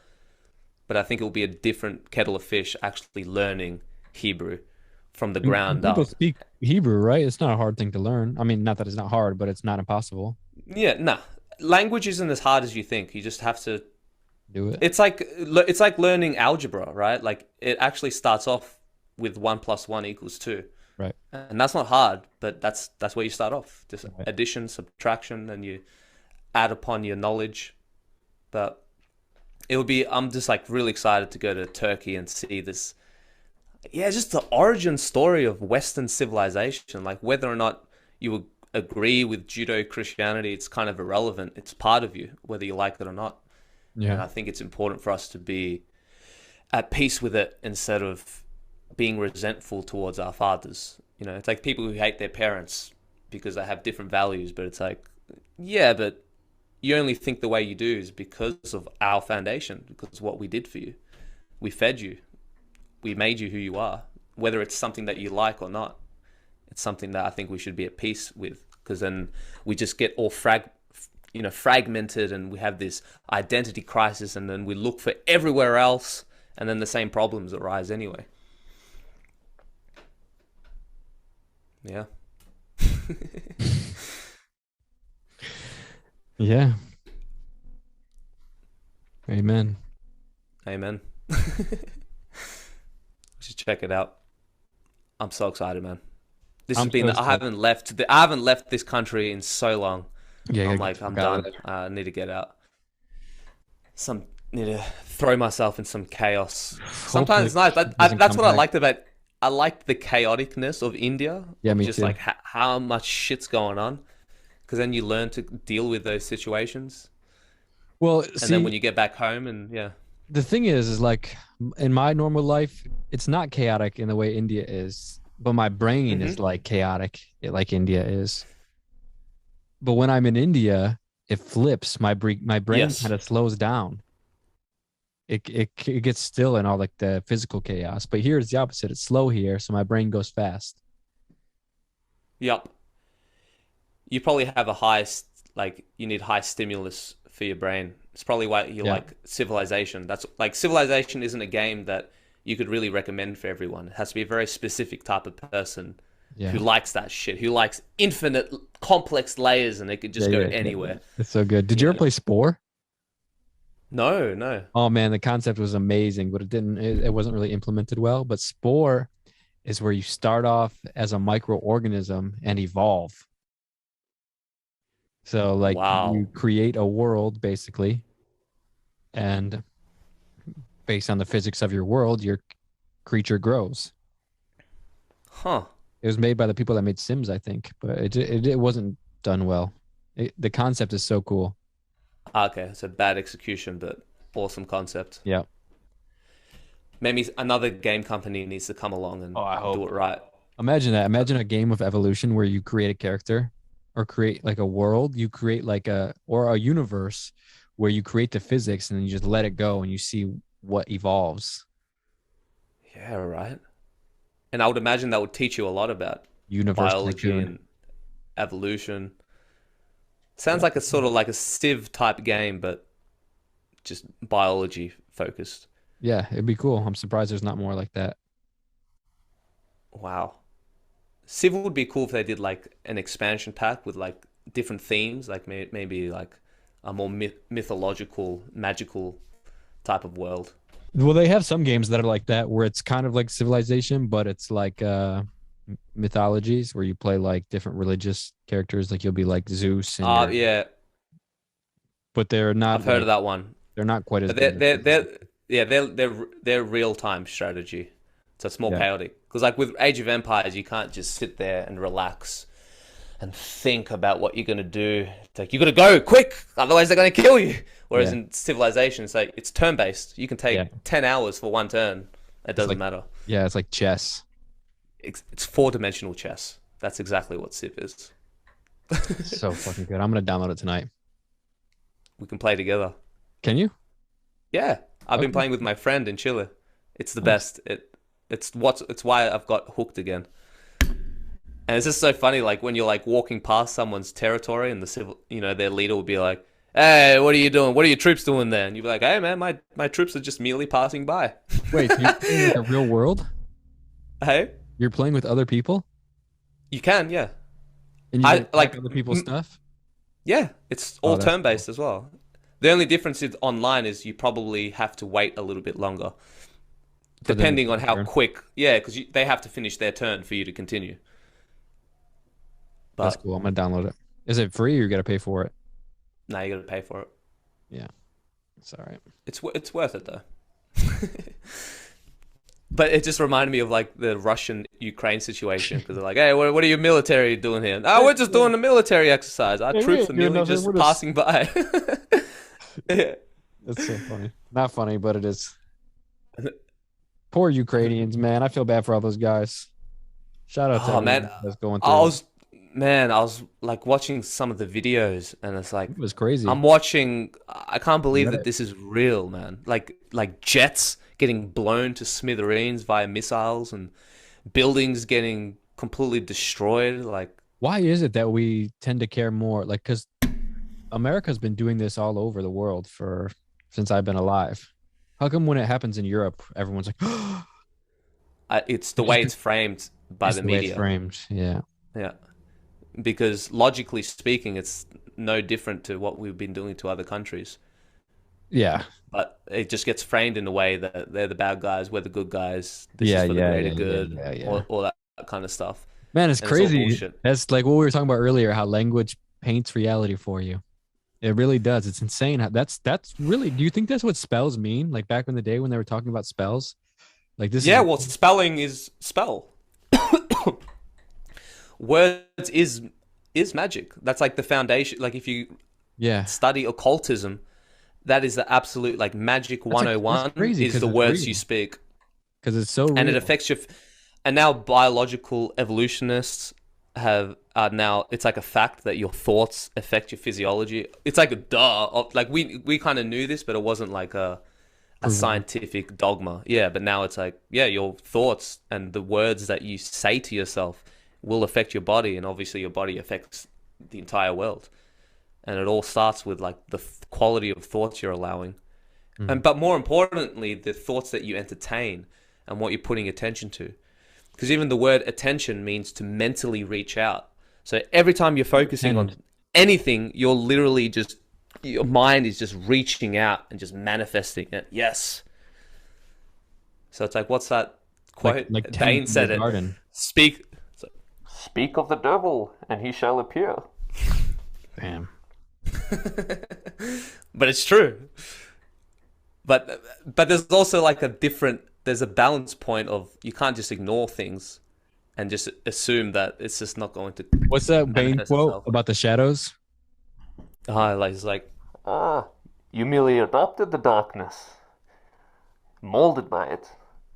But I think it will be a different kettle of fish actually learning Hebrew from the And ground people up. speak Hebrew, right? It's not a hard thing to learn. I mean, not that it's not hard, but it's not impossible. Yeah, nah. Language isn't as hard as you think. You just have to. Do it. It's like learning algebra, right? Like it actually starts off with 1 + 1 = 2, Right. and that's not hard, but that's where you start off. Just Right. addition, subtraction, and you add upon your knowledge. But it would be. I'm just like really excited to go to Turkey and see this. Yeah, just the origin story of Western civilization. Like whether or not you would agree with Judo Christianity, it's kind of irrelevant. It's part of you, whether you like it or not. And Yeah. I think it's important for us to be at peace with it instead of being resentful towards our fathers. You know, it's like people who hate their parents because they have different values, but it's like, yeah, but you only think the way you do is because of our foundation, because of what we did for you. We fed you, we made you who you are, whether it's something that you like or not. It's something that I think we should be at peace with because then we just get all fragmented and we have this identity crisis and then we look for everywhere else and then the same problems arise anyway. Yeah. Yeah. Amen. Amen. We should check it out. I'm so excited, man. This has I'm been so I stoked. haven't left I haven't left this country in so long. Yeah, I I'm gotta get like the I'm fuck out of done. there. I need to get out. Need to throw myself in some chaos. Sometimes Hopefully it's nice. it doesn't That's come what I back. liked about. I liked the chaoticness of India, Yeah, of me just too. like how much shit's going on, because then you learn to deal with those situations, Well, and then when see, you get back home, and yeah, the thing is like in my normal life, it's not chaotic in the way India is, but my brain is hmm like chaotic, like India is. But when I'm in India, it flips. My brain kind yes, of slows down. It gets still in all like the physical chaos. But here it's the opposite. It's slow here, so my brain goes fast. yep. You probably have a high like you need high stimulus for your brain. It's probably why you Yeah, like Civilization. That's like Civilization isn't a game that you could really recommend for everyone. It has to be a very specific type of person who yeah, likes that shit, who likes infinite complex layers and it could yeah, just go yeah, yeah. anywhere. It's so good. Did you You ever know? play Spore? No, no. Oh man, the concept was amazing, but it wasn't really implemented well. But Spore is where you start off as a microorganism and evolve. So like Wow. you create a world basically, and based on the physics of your world, creature grows. Huh. It was made by the people that made Sims, I think, but it wasn't done well. The concept is so cool. Okay, so bad execution, but awesome concept. Yeah. Maybe another game company needs to come along Oh, and I do hope. it right. Imagine that. Imagine a game of evolution where you create a character or create like a world. You create like a universe where you create the physics and then you just let it go and you see what evolves. Yeah, right. And I would imagine that would teach you a lot about Universe biology tycoon. and evolution. Sounds like a sort of like a Civ type game, but just biology focused. Yeah, it'd be cool. I'm surprised there's not more like that. Wow. Civ would be cool if they did like an expansion pack with like different themes, like maybe like a more mythological, magical type of world. Well, they have some games that are like that where it's kind of like Civilization, but it's like mythologies where you play like different religious characters. Like you'll be like Zeus and your, Yeah, but they're not I've heard like of that one. they're not quite as But they're good they're, as they're yeah they're real time strategy, so it's more yeah. chaotic. Because like with Age of Empires, you can't just sit there and relax and think about what you're gonna do. It's like you gotta go quick, otherwise they're gonna kill you. Whereas Yeah. in Civilization, it's like it's turn based. You can take Yeah. 10 hours for one turn. It It's doesn't like matter. yeah, it's like chess. It's four-dimensional chess. That's exactly what Civ is. So fucking good. I'm gonna download it tonight. We can play together. Can you? Yeah, I've been Okay. playing with my friend in Chile. It's the Nice. best. It's why I've got hooked again. And it's just so funny, like when you're like walking past someone's territory and the civil, their leader will be like, "Hey, what are you doing? What are your troops doing there?" And you'll be like, "Hey, man, my troops are just merely passing by." Wait, so you're playing like a real world? Hey, You're playing with other people you can, yeah. and you can I attack like, other people's stuff? yeah, it's Oh, all that's turn cool. based as well. The only difference is online is you probably have to wait a little bit longer, For them to depending take on a how turn. quick. Yeah, because they have to finish their turn for you to continue. That's But cool. I'm gonna download it. Is it free or you gotta pay for it? now you got to pay for it. Yeah, it's all right. It's worth it though. But it just reminded me of like the Russian Ukraine situation because they're like, "Hey, what are your military doing here?" "Oh, we're just doing a military exercise. Our Hey, we troops ain't are doing merely nothing. just We're just passing by." Yeah. That's so funny. Not funny, but it is. Poor Ukrainians, man. I feel bad for all those guys. Shout out to Oh everyone man, that's going I through it. was man, I was like watching some of the videos, and it's like It was crazy. I'm watching. I can't believe that Reddit. this is real, man. Like jets getting blown to smithereens via missiles and buildings getting completely destroyed. Like, Why is it that we tend to care more? Like, because America's been doing this all over the world for since I've been alive. How come when it happens in Europe, everyone's like, it's the it just way it's framed by it's the the way it's media. framed. Yeah. Yeah, because logically speaking, it's no different to what we've been doing to other countries. Yeah. But it just gets framed in a way that they're the bad guys, we're the good guys. This is Yeah. for the Yeah. greater Yeah. Yeah. good, Yeah. Yeah. all that kind of stuff, Man, it's and it's all crazy. bullshit. That's like what we were talking about earlier, how language paints reality for you. It really does. It's insane. That's really, do you think that's what spells mean? Like back in the day when they were talking about spells? Like this Yeah, is well, spelling is spell. Words is magic. That's like the foundation. Like if you yeah. study occultism, that is the absolute like magic That's 101 crazy is because the it's words you real. speak. Because it's so And it real. affects your and now biological evolutionists have are now it's like a fact that your thoughts affect your physiology. It's like a like we kind of knew this, but it wasn't like a Proven. scientific dogma. Yeah, but now it's like, yeah, your thoughts and the words that you say to yourself will affect your body, and obviously your body affects the entire world. And it all starts with like the quality of thoughts you're allowing, Mm. and but more importantly, the thoughts that you entertain and what you're putting attention to. Because even the word attention means to mentally reach out. So every time you're focusing on And anything, you're literally just your mind is just reaching out and just manifesting it. Yes. So it's like, what's that quote? like Dane tending your said it. garden. Speak. Speak of the devil, and he shall appear. Damn. But it's true. But there's also like a different there's a balance point of you can't just ignore things and just assume that it's just not going to What's that Bane manifest quote itself. about the shadows? Like it's like, ah, you merely adopted the darkness, molded by it.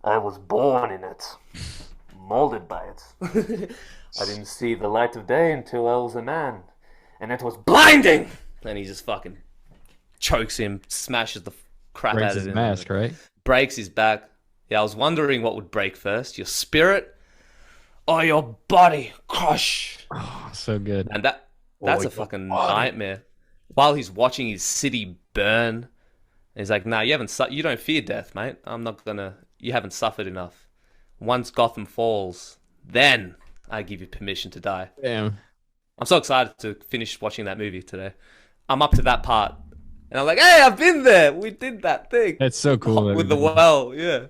I was born in it, molded by it. I didn't see the light of day until I was a man, and it was blinding. And he just fucking chokes him, smashes the crap Breaks out of his him, and mask, right? breaks his back. Yeah, I was wondering what would break first, your spirit or your body. Crush. Oh, so good. And that's a fucking nightmare. While he's watching his city burn, he's like, "Nah, you don't fear death, mate. I'm not gonna. You haven't suffered enough. Once Gotham falls, then I give you permission to die." Damn. I'm so excited to finish watching that movie today. I'm up to that part, and I'm like, "Hey, I've been there. We did that thing That's so cool. with the well, yeah,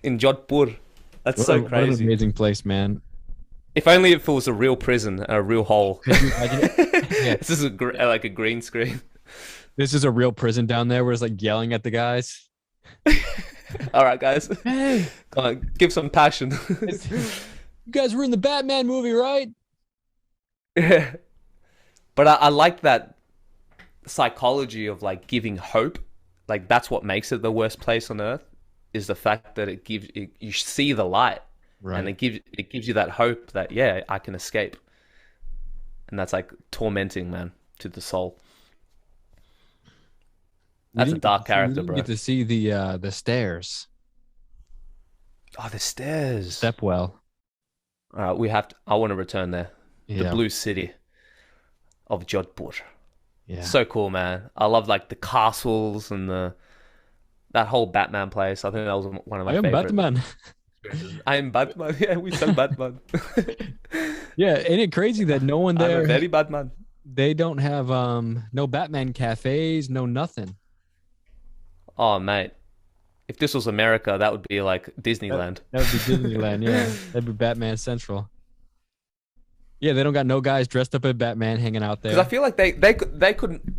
in Jodhpur. That's so What an crazy. amazing place, man. If only if it was a real prison and a real hole. Could you imagine it? Yeah. This is like a green screen. This is a real prison down there where it's like yelling at the guys. All right, guys. Hey, Come on, give some passion. you guys were in the Batman movie, right? Yeah. But I like that psychology of like giving hope. Like that's what makes it the worst place on earth is the fact that you see the light and Right. it gives you that hope that yeah, I can escape. And that's like tormenting, man, to the soul. That's a dark character, You bro. get to see the stairs, Oh, the stairs. stepwell. All right, I want to return there. The Yeah. blue city of Jodhpur. Yeah. So cool, man. I love like the castles and that whole Batman place. I think that was one of my I am favorite Batman. experiences. I am Batman. Yeah, we said Batman. Yeah, ain't it crazy that no one I'm a there very Batman. they don't have no Batman cafes, no nothing. Oh, mate. If this was America, that would be like That, Disneyland. that would be Disneyland, yeah. That'd be Batman Central. Yeah, they don't got no guys dressed up as Batman hanging out Because I there. feel like they could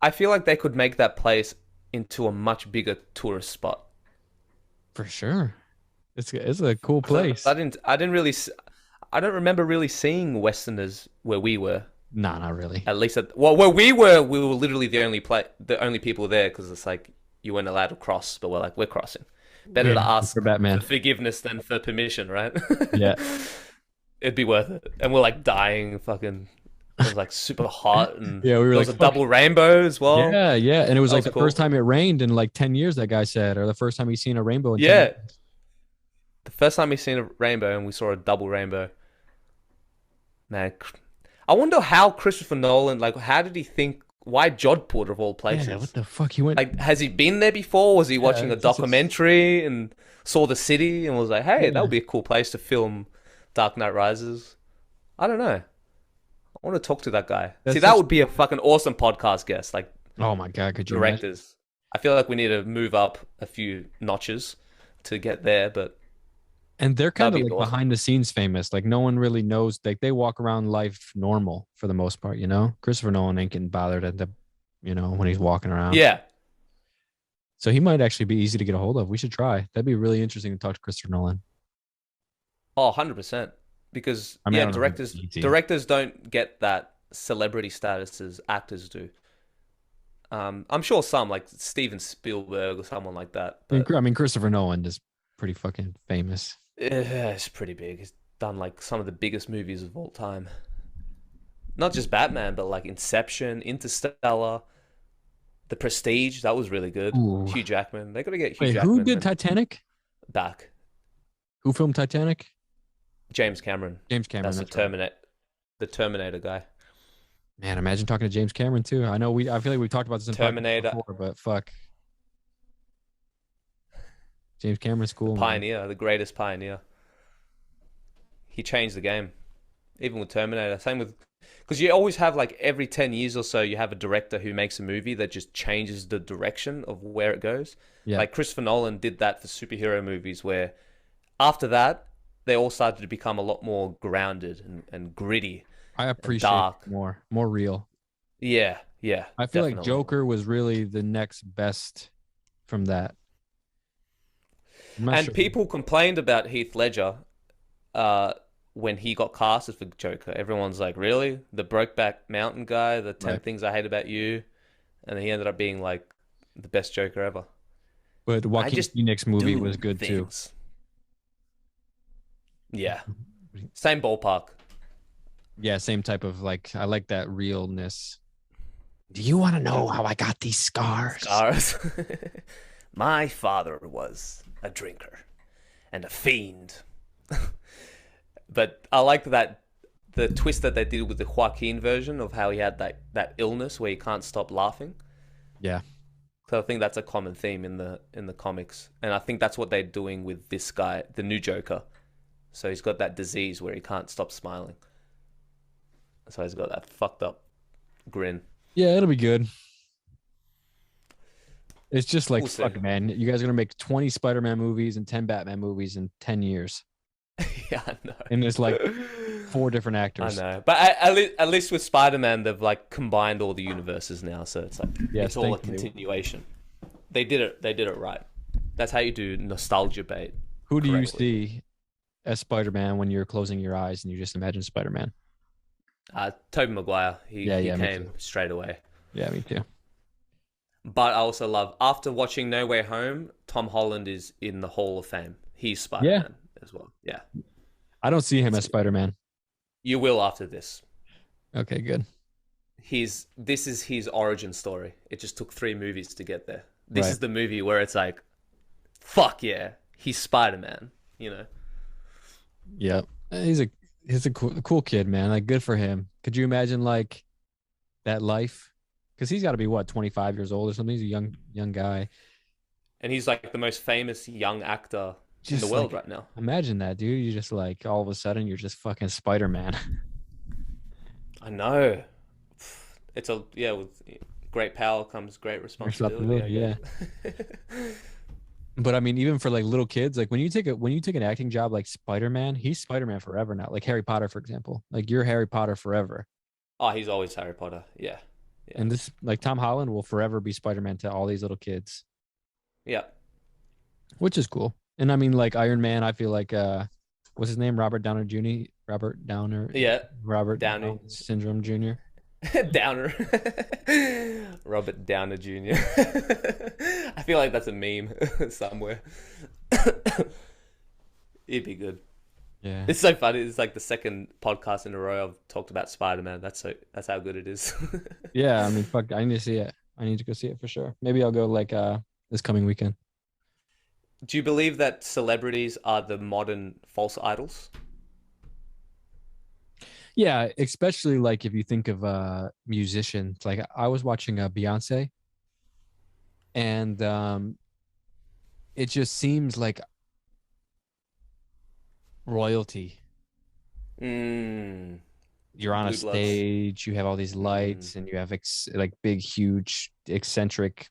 I feel like they could make that place into a much bigger tourist spot. For sure. It's a cool 'Cause place. I don't remember really seeing Westerners where we were. Nah, not really. At least where we were literally the only people there because it's like you weren't allowed to cross, but we're like we're crossing. Better to Yeah, ask for for Batman. forgiveness than for permission, right? Yeah. It'd be worth it. And we're like dying, fucking. It was like super hot, and Yeah, we were there was like, a fuck. double rainbow as well. Yeah, yeah. And it was That like was the cool. first time it rained in like 10 years, that guy said, or the first time he's seen a rainbow in 10 Yeah, years. the first time we seen a rainbow, and we saw a double rainbow. Man, I wonder how Christopher Nolan, like, how did he think? Why Jodhpur of all Yeah, places? what the fuck? He went. Like, has he been there before? Was he watching a it's just- documentary and saw the city and was like, "Hey, that Yeah. would be a cool place to film Dark Knight Rises"? I don't know. I want to talk to that guy. That's See, that such- would be a fucking awesome podcast guest, like Oh my God, could you imagine? directors. I feel like we need to move up a few notches to get there, but And they're kind that'd of be like awesome. behind the scenes famous. Like no one really knows. Like they walk around life normal for the most part, you know? Christopher Nolan ain't getting bothered at the, when he's walking around. Yeah, So he might actually be easy to get a hold of. We should try. That'd be really interesting to talk to Christopher Nolan. oh, 100%. Because I mean, I yeah, don't know if directors it's easy. directors don't get that celebrity status as actors do. I'm sure some like Steven Spielberg or someone like that, but I mean, Christopher Nolan is pretty fucking famous. it's pretty big. He's done like some of the biggest movies of all time. Not just Batman, but like Inception, Interstellar, The Prestige. That was really good. Ooh. Hugh Jackman. They got to get Hugh Wait, Jackman who did Titanic? back. Who filmed Titanic? James Cameron. James Cameron. That's That's right. The Terminator guy. Man, imagine talking to James Cameron too. I know I feel like we've talked about this in podcasts Terminator. before, but fuck. James Cameron's cool, man. Pioneer, the greatest pioneer. He changed the game. Even with Terminator. Same with because you always have like every 10 years or so you have a director who makes a movie that just changes the direction of where it goes. Yeah. Like Christopher Nolan did that for superhero movies where after that they all started to become a lot more grounded and gritty. I appreciate dark. it more real. Yeah, yeah. I feel like definitely. Joker was really the next best from that. I'm not And sure. people complained about Heath Ledger uh, when he got casted for Joker. Everyone's like, really? The Brokeback Mountain guy, the 10 Right. Things I Hate About You. And then he ended up being like the best Joker ever. But I Joaquin just Phoenix movie was do good too. things. Yeah. Same ballpark. Yeah, same type of like I like that realness. Do you want to know how I got these scars? Scars. My father was a drinker and a fiend. But I like that the twist that they did with the Joaquin version of how he had that illness where he can't stop laughing. Yeah. So I think that's a common theme in the comics, and I think that's what they're doing with this guy, the new Joker. So he's got that disease where he can't stop smiling. So he's got that fucked up grin. Yeah, it'll be good. It's just like We'll see. fuck, man. You guys are gonna make 20 Spider-Man movies and 10 Batman movies in 10 years, Yeah, I and it's like know. 4 different I actors. know, but at least with Spider-Man, they've like combined all the universes now, so it's like Yes, it's all a thank you. continuation. They did it. They did it right. That's how you do nostalgia bait Who do you correctly. see as Spider-Man when you're closing your eyes and you just imagine Spider-Man? Tobey Maguire, Yeah, he yeah, me came too. straight away. Yeah, me too. But I also love after watching No Way Home, Tom Holland is in the Hall of Fame. He's Yeah, Spider-Man as well. Yeah, I don't see him as Spider-Man. you will after this. Okay, good. This is his origin story. It just took 3 movies to get there. This Right. is the movie where it's like, fuck yeah, he's Spider-Man. You know. Yeah, he's a cool kid, man. Like, good for him. Could you imagine like that life? Because he's got to be what 25 years old or something. He's a young guy. And he's like the most famous young actor in the Just world like right now. imagine that, dude. You just like all of a sudden you're just fucking Spider-Man. I know. It's a yeah. With great power comes great responsibility. I Yeah. guess. But I mean, even for like little kids, like when you take an acting job like Spider-Man, he's Spider-Man forever now. Like Harry Potter, for example. Like you're Harry Potter forever. Oh, he's always Harry Potter. Yeah, yeah, And this like Tom Holland will forever be Spider-Man to all these little kids, yeah. which is cool. And I mean, like Iron Man, I feel like what's his name? Robert Downer Jr. Robert Downer Yeah, Robert Downey. Down Syndrome Jr. Downer. Robert Downer Jr. I feel like that's a meme somewhere. It'd be good. Yeah. It's so funny. It's like the second podcast in a row I've talked about Spider-Man. That's how good it is. Yeah, I mean, fuck, I need to see it. I need to go see it for sure. Maybe I'll go like this coming weekend. Do you believe that celebrities are the modern false idols? Yeah, especially like if you think of musicians. Like I was watching Beyonce, and it just seems like royalty. Mm, You're on a Blue Bloods. stage, you have all these Mm, lights, and you have like big, huge, eccentric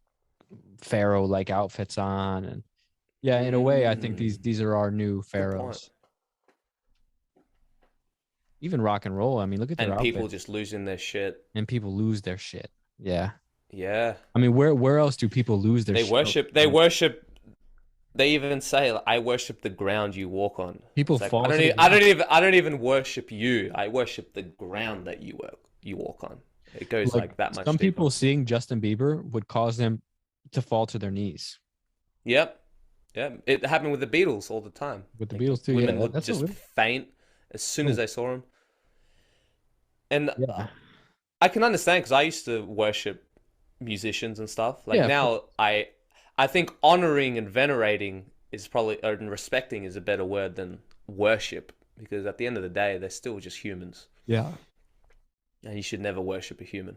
pharaoh like outfits on, and yeah, in a way, I think mm. these are our new Good point. pharaohs. Even rock and roll. I mean, look at their And people outfits, just losing their shit. and people lose their shit. Yeah, Yeah. I mean, where else do people lose their They shit? worship. They worship. They even say, like, "I worship the ground you walk on." People It's like fall to the ground. I don't even worship you. I worship the ground that you walk on. It goes Like like that much some deeper. people seeing Justin Bieber would cause them to fall to their knees. Yep. Yeah. It happened with the Beatles all the time. With the Like Beatles too, yeah. women would That's a just faint as soon as oh, they saw him. And yeah, I can understand because I used to worship musicians and stuff. Like yeah, now, I think honoring and venerating is probably and respecting is a better word than worship because at the end of the day, they're still just humans, yeah. and you should never worship a human.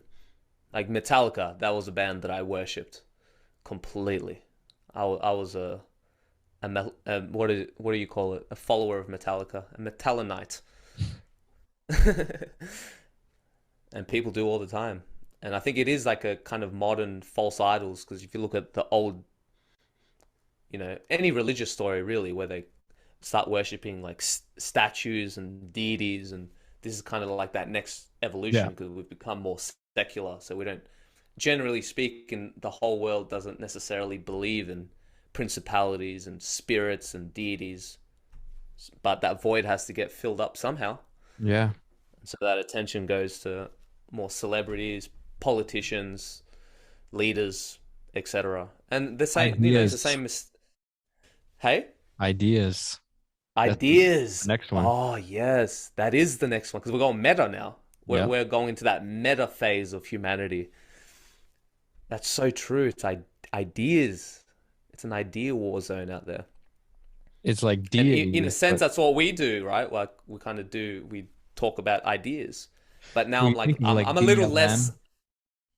Like Metallica, that was a band that I worshipped completely. I was what do you call it? A follower of Metallica, a Metallinite, and people do all the time. And I think it is like a kind of modern false idols because if you look at the old, any religious story really, where they start worshipping like statues and deities, and this is kind of like that next evolution Yeah. because we've become more secular, so we don't, generally speaking, the whole world doesn't necessarily believe in principalities and spirits and deities, but that void has to get filled up somehow. Yeah. So that attention goes to more celebrities, politicians, leaders, etc. And the same, it's the Ideas. same. Hey, Ideas. That's the ideas. next one. Oh yes, that is the next one because we're going meta now. Yep. We're going into that meta phase of humanity. That's so true. It's ideas. It's an idea war zone out there. It's like And in a deities, sense, but that's what we do, right? Like we kind of do. We talk about ideas, but now when I'm you like, think of like I'm a little less. BLM,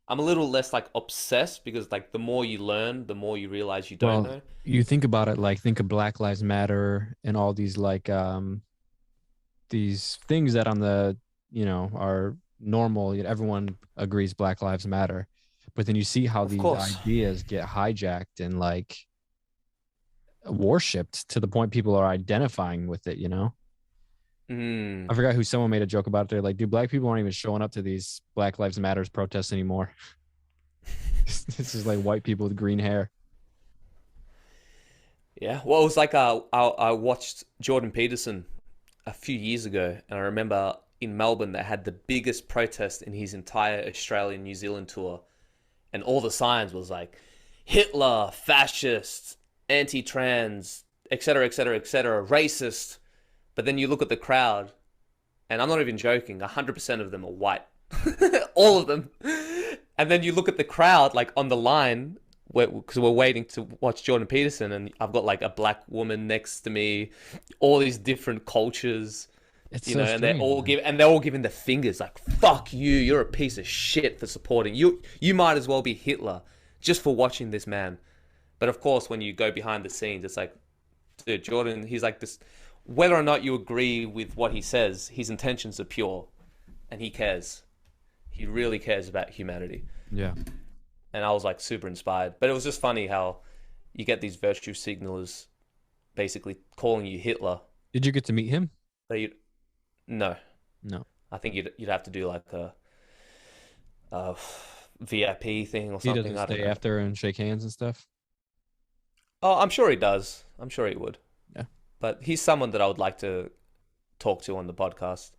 I'm a little less like obsessed because like the more you learn, the more you realize you don't well, know. you think about it like think of Black Lives Matter and all these like these things that on the are normal, yet everyone agrees Black Lives Matter. But then you see how Of these course. ideas get hijacked and like worshipped to the point people are identifying with it, you know? I Mm. forgot who someone made a joke about it. They're like, dude, black people aren't even showing up to these Black Lives Matters protests anymore. This is like white people with green hair. Yeah. Well, it was like I watched Jordan Peterson a few years ago, and I remember in Melbourne they had the biggest protest in his entire Australian New Zealand tour, and all the signs was like Hitler, fascist, anti-trans, etc., etc., etc., racist. But then you look at the crowd, and I'm not even joking. 100% of them are white, all of them. And then you look at the crowd, like on the line, because we're waiting to watch Jordan Peterson, and I've got like a black woman next to me, all these different cultures, It's so and they're strange, all man. giving the fingers, like "fuck you, you're a piece of shit for supporting you. You might as well be Hitler just for watching this man." But of course, when you go behind the scenes, it's like, dude, Jordan, he's like this. Whether or not you agree with what he says, his intentions are pure, and he cares. He really cares about humanity. Yeah. And I was like super inspired. But it was just funny how you get these virtue signalers basically calling you Hitler. Did you get to meet him? But you, no, No. I think you'd have to do like a VIP thing or He something. doesn't I don't stay know. after and shake hands and stuff. Oh, I'm sure he does. I'm sure he would. Yeah. But he's someone that I would like to talk to on the podcast.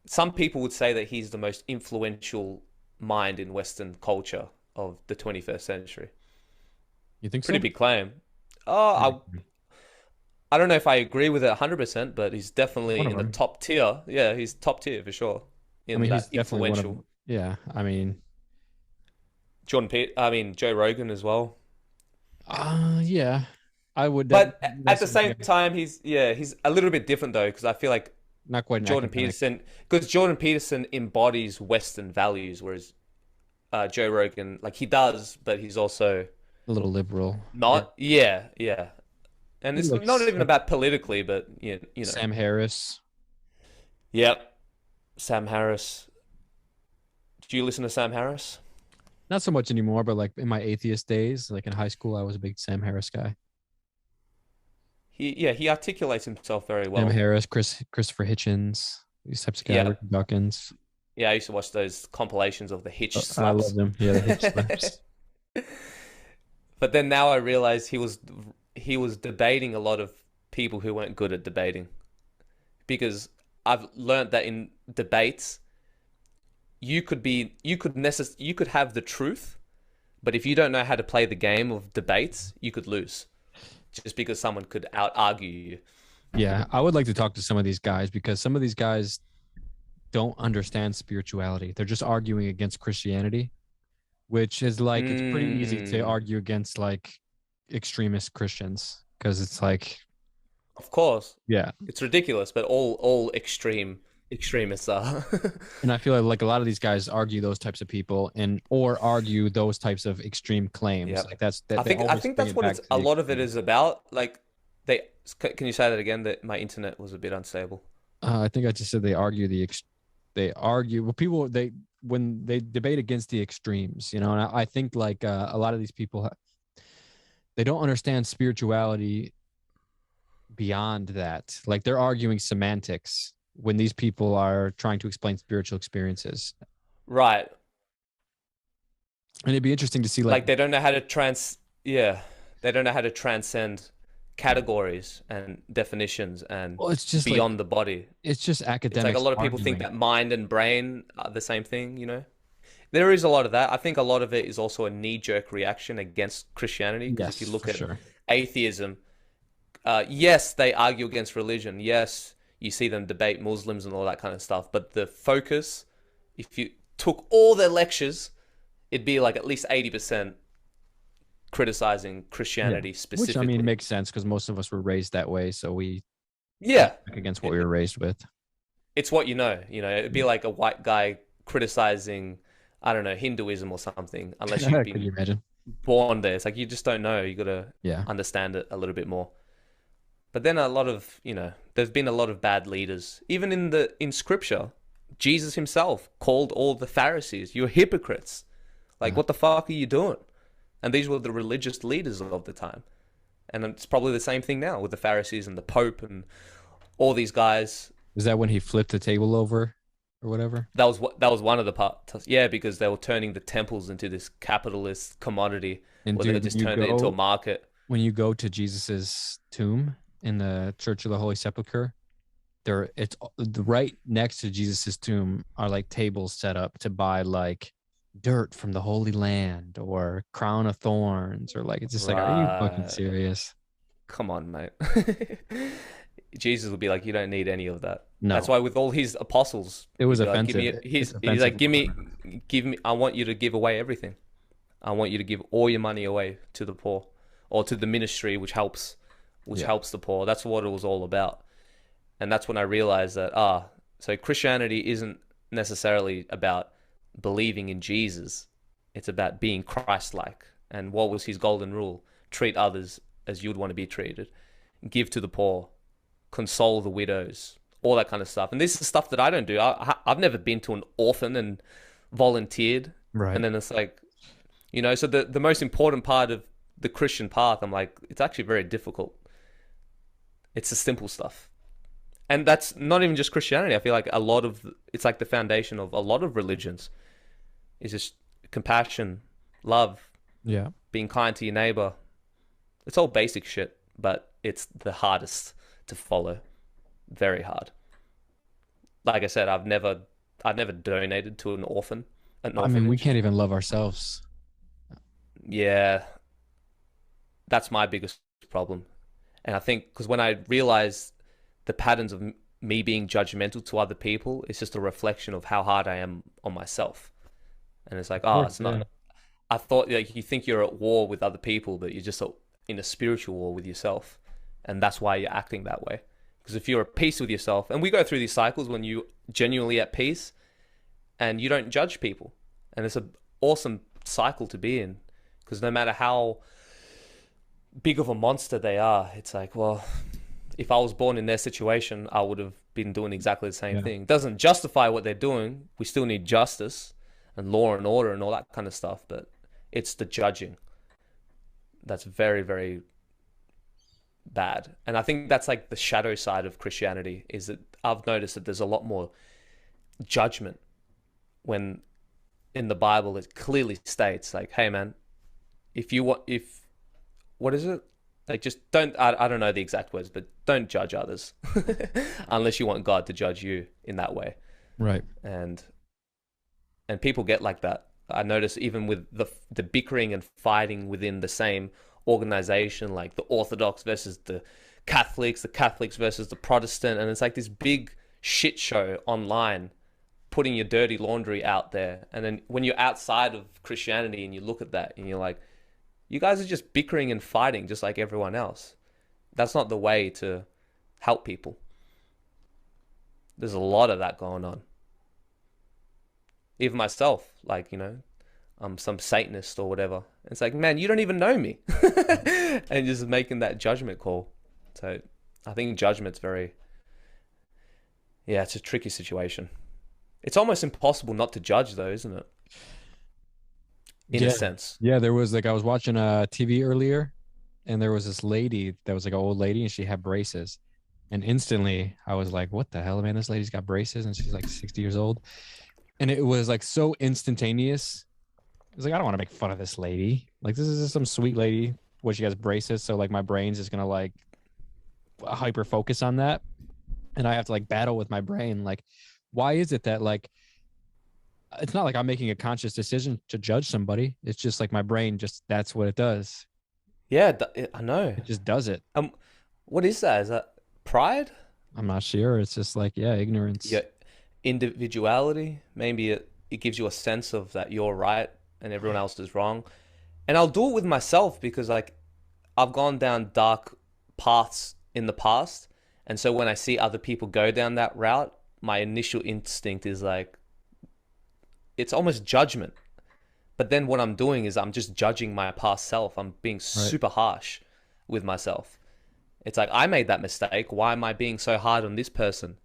Some people would say that he's the most influential mind in Western culture of the 21st century. You think Pretty so? big claim. Oh, I agree. I don't know if I agree with it 100%, but he's One definitely of in the them. top tier. Yeah, he's top tier for sure I in mean, he's that definitely one of influential. them. Yeah. I mean, I mean Joe Rogan as well. yeah. I would But at that's the same yeah, time, he's a little bit different though because I feel like not quite an Jordan academic, Peterson because Jordan Peterson embodies Western values, whereas Joe Rogan like he does, but he's also a little liberal. Yeah. not. Yeah, yeah, and He it's not looks even like about politically, but you know. Sam Harris. Yep, Sam Harris. Do you listen to Sam Harris? Not so much anymore, but like in my atheist days, like in high school, I was a big Sam Harris guy. He articulates himself very Sam well. Harris, Christopher Hitchens, these types of guys, Yeah, Richard Dawkins. yeah. I used to watch those compilations of the Hitch I love slaps. them. Yeah, the Hitch slaps. But then now I realize he was debating a lot of people who weren't good at debating because I've learned that in debates you could have the truth, but if you don't know how to play the game of debates, you could lose just because someone could out argue you. Yeah, I would like to talk to some of these guys because some of these guys don't understand spirituality. They're just arguing against Christianity, which is like it's pretty easy to Mm, argue against like extremist Christians because it's like, of course, yeah. it's ridiculous, but all extremists are. And I feel like a lot of these guys argue those types of people and or argue those types of extreme claims. Yeah. Like that's I that they think I always think bring that's it what back it's to a the lot of it extreme. is about. Like they can you say that again? That my internet was a bit unstable. I think I just said they argue they argue well people they when they debate against the extremes, you know, and I think like a lot of these people they don't understand spirituality beyond that. Like they're arguing semantics when these people are trying to explain spiritual experiences. Right. And it'd be interesting to see like Like they don't know how to trans. Yeah. They don't know how to transcend categories and definitions and Well, it's just like beyond the body. it's just It's like a academics lot of people think arguing. that mind and brain are the same thing, you know? There is a lot of that. I think a lot of it is also a knee-jerk reaction against Christianity. Because if you Yes, look for at sure. atheism, yes, they argue against religion. Yes, you see them debate Muslims and all that kind of stuff. But the focus, if you took all their lectures, it'd be like at least 80% criticizing Yeah. Christianity Which I mean specifically. makes sense because most of us were raised that way, so we push Yeah, back against what we were it, raised with. it's what you know. You know, it'd be Yeah. like a white guy criticizing, I don't know, Hinduism or something, unless you've Could been you imagine? born there. It's like you just don't know. You got to Yeah. understand it a little bit more. But then a lot of, you know, there's been a lot of bad leaders. Even in scripture, Jesus himself called all the Pharisees, "You're hypocrites. Like, Uh, what the fuck are you doing?" And these were the religious leaders of the time. And it's probably the same thing now with the Pharisees and the Pope and all these guys. is that when he flipped the table over or whatever? That was one of the parts. Yeah, because they were turning the temples into this capitalist commodity And where they dude, just turned it into a market. when you go to Jesus's tomb in the Church of the Holy Sepulchre, there it's right next to Jesus's tomb are like tables set up to buy like dirt from the Holy Land or crown of thorns or like it's just like, are you fucking Right. serious? Come on, mate. Jesus would be like, you don't need any of that. That's No, why with all his apostles, it was he'd be like, give offensive. me. It's He's offensive. like, give me. I want you to give away everything. I want you to give all your money away to the poor, or to the ministry, which Yeah. helps the poor. That's what it was all about. And that's when I realized that so Christianity isn't necessarily about believing in Jesus. It's about being Christ-like. And what was his golden rule? Treat others as you'd want to be treated. Give to the poor, console the widows, all that kind of stuff. And this is stuff that I don't do. I've never been to an orphan and volunteered. Right. And then it's like, you know, so the most important part of the Christian path, I'm like, it's actually very difficult. It's the simple stuff. And that's not even just Christianity. I feel like it's like the foundation of a lot of religions is just compassion, love, Yeah. being kind to your neighbor. It's all basic shit, but it's the hardest to follow. Very hard. Like I said, I've never donated to an I mean, we orphanage. can't even love ourselves. Yeah, that's my biggest problem. And I think because when I realized the patterns of me being judgmental to other people, it's just a reflection of how hard I am on myself. And it's like, Of oh, course, it's yeah. not. I thought like you think you're at war with other people, but you're just in a spiritual war with yourself, and that's why you're acting that way. Because if you're at peace with yourself, and we go through these cycles when you genuinely at peace and you don't judge people, and it's an awesome cycle to be in. Because no matter how big of a monster they are, it's like, well, if I was born in their situation, I would have been doing exactly the same Yeah. thing. It doesn't justify what they're doing. We still need justice and law and order and all that kind of stuff, but it's the judging that's very, very bad. And I think that's like the shadow side of Christianity is that I've noticed that there's a lot more judgment when in the Bible it clearly states like, hey man, if you want, if what is it? Like, just don't. I don't know the exact words, but don't judge others unless you want God to judge you in that way. Right. And people get like that. I notice even with the bickering and fighting within the same organization, like the Orthodox versus the Catholics versus the Protestant, and it's like this big shit show online, putting your dirty laundry out there. And then when you're outside of Christianity and you look at that and you're like, you guys are just bickering and fighting just like everyone else. That's not the way to help people. There's a lot of that going on. Even myself, like, you know, I'm some Satanist or whatever. It's like, man, you don't even know me. And just making that judgment call. So I think judgment's yeah, it's a tricky situation. It's almost impossible not to judge though, isn't it? In a Yeah. sense. Yeah. There was like I was watching TV earlier and there was this lady that was like an old lady and she had braces. And instantly I was like, what the hell, man? This lady's got braces and she's like 60 years old. And it was like so instantaneous. It was like, I don't want to make fun of this lady. Like, this is just some sweet lady what she has braces, so like my brain's just gonna like hyper focus on that, and I have to like battle with my brain. Like, why is it that like it's not like I'm making a conscious decision to judge somebody. It's just like my brain just that's what it does. Yeah, I know. It just does it. Um, what is that? Is that pride? I'm not sure. It's just like, yeah, Your ignorance. individuality? Maybe it gives you a sense of that you're right and everyone else is wrong. And I'll do it with myself because like I've gone down dark paths in the past, and so when I see other people go down that route, my initial instinct is like it's almost judgment. But then what I'm doing is I'm just judging my past self. I'm being Right. super harsh with myself. It's like I made that mistake. Why am I being so hard on this person?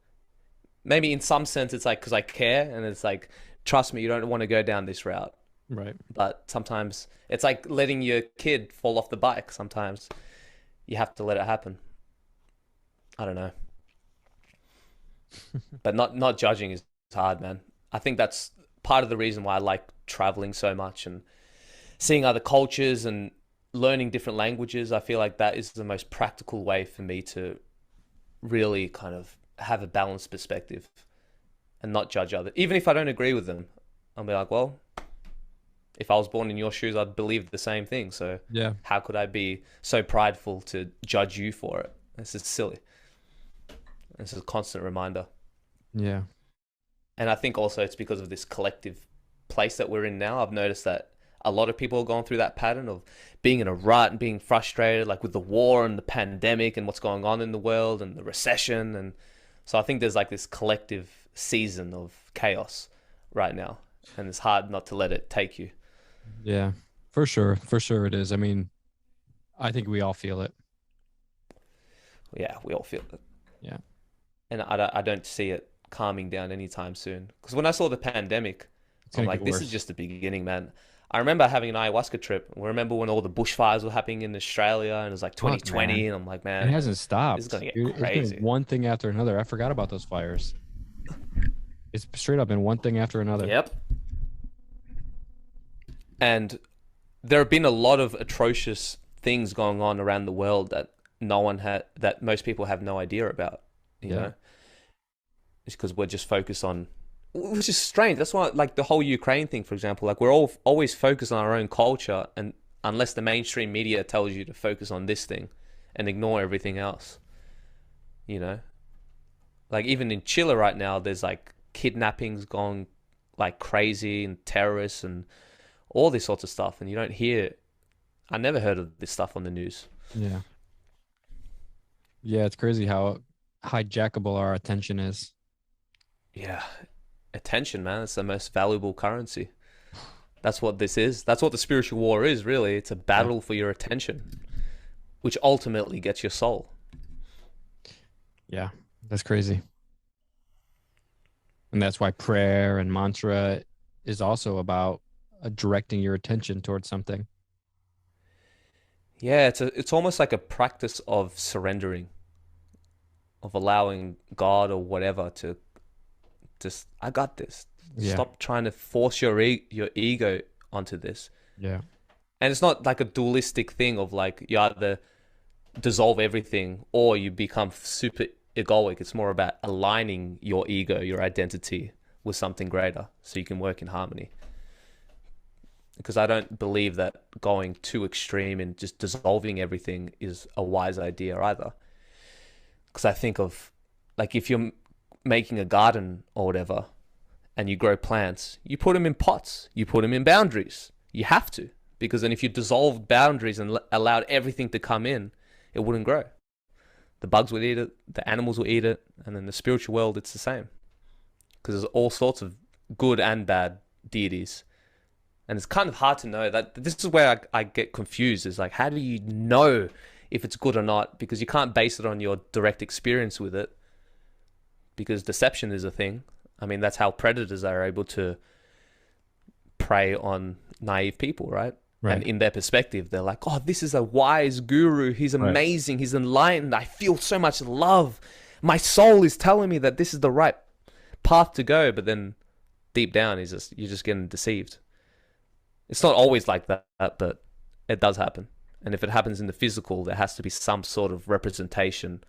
Maybe in some sense it's like because I care, and it's like trust me, you don't want to go down this route. Right. But sometimes it's like letting your kid fall off the bike. Sometimes you have to let it happen. I don't know. But not judging is hard, man. I think that's part of the reason why I like traveling so much and seeing other cultures and learning different languages. I feel like that is the most practical way for me to really kind of have a balanced perspective and not judge others. Even if I don't agree with them, I'll be like, well, if I was born in your shoes, I'd believe the same thing. So Yeah. how could I be so prideful to judge you for it? This is silly. This is a constant reminder. Yeah. And I think also it's because of this collective place that we're in now. I've noticed that a lot of people are going through that pattern of being in a rut and being frustrated, like with the war and the pandemic and what's going on in the world and the recession. And so I think there's like this collective season of chaos right now. And it's hard not to let it take you. Yeah. For sure. For sure it is. I mean, I think we all feel it. Yeah, we all feel it. Yeah. And I don't see it calming down anytime soon. Because when I saw the pandemic, It's I'm gonna get like, this is worse. just the beginning, man. I remember having an ayahuasca trip. I remember when all the bushfires were happening in Australia and it was like Fuck, man. 2020. And I'm like, It man, hasn't this is going stopped. to get Dude, it's been crazy. one thing after another. I forgot about those fires. It's straight up been one thing after another. Yep. And there have been a lot of atrocious things going on around the world that no one had, that most people have no idea about, you Yeah. know? It's because we're just focused on, which is strange. That's why, like the whole Ukraine thing, for example, like we're all always focused on our own culture, and unless the mainstream media tells you to focus on this thing and ignore everything else, you know, like even in Chile right now, there's like kidnappings going like crazy and terrorists and all this sorts of stuff, and you don't hear. I never heard of this stuff on the news. Yeah. Yeah. It's crazy how hijackable our attention is. Yeah, attention, man. It's the most valuable currency. That's what this is. That's what the spiritual war is, really. It's a Yeah. battle for your attention, which ultimately gets your soul. Yeah. That's crazy. And that's why prayer and mantra is also about directing your attention towards something. Yeah, it's almost like a practice of surrendering, of allowing God or whatever to just, I got this. Yeah. Stop trying to force your ego onto this. Yeah. And it's not like a dualistic thing of like you either dissolve everything or you become super egoic. It's more about aligning your ego, your identity with something greater so you can work in harmony. Because I don't believe that going too extreme and just dissolving everything is a wise idea either. Because I think of like if you're making a garden or whatever and you grow plants, you put them in pots, you put them in boundaries. You have to, because then if you dissolved boundaries and allowed everything to come in, it wouldn't grow. The bugs would eat it, the animals will eat it, and then the spiritual world, it's the same. Because there's all sorts of good and bad deities. And it's kind of hard to know that. This is where I get confused, is like, how do you know if it's good or not? Because you can't base it on your direct experience with it, because deception is a thing. I mean, that's how predators are able to prey on naive people, right? And Right. in their perspective, they're like, oh, this is a wise guru. He's Right. amazing. He's enlightened. I feel so much love. My soul is telling me that this is the right path to go. But then deep down, you're just getting deceived. It's not always like that, but it does happen. And if it happens in the physical, there has to be some sort of representation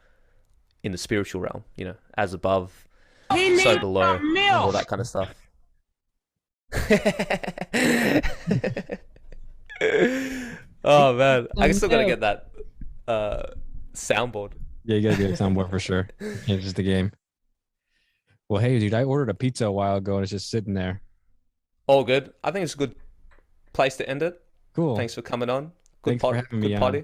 in the spiritual realm, you know, as above, so below, all that kind of stuff. Oh man, I still gotta get that soundboard. Yeah, you gotta get a soundboard for sure. It's just the game. Well, hey, dude, I ordered a pizza a while ago and it's just sitting there. All good. I think it's a good place to end it. Cool. Thanks for coming on. Good Thanks for having me good on. party. Yeah.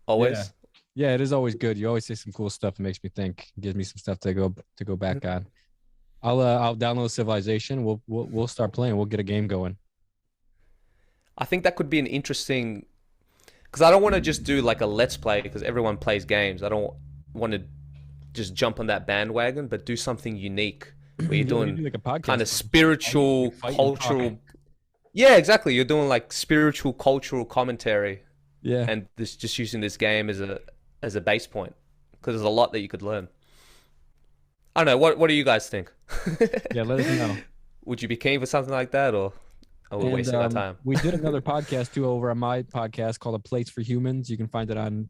Always. Yeah, it is always good. You always say some cool stuff that makes me think, gives me some stuff to go back on. I'll download Civilization. We'll start playing. We'll get a game going. I think that could be an interesting, because I don't want to just do like a let's play because everyone plays games. I don't want to just jump on that bandwagon, but do something unique where you're doing like a podcast, kind of spiritual, cultural. Yeah, exactly. You're doing like spiritual, cultural commentary, Yeah. and this just using this game as a base point because there's a lot that you could learn. I don't know. What do you guys think? Yeah, let us know. Would you be keen for something like that, or are we wasting our time? We did another podcast too over on my podcast called A Plates for Humans. You can find it on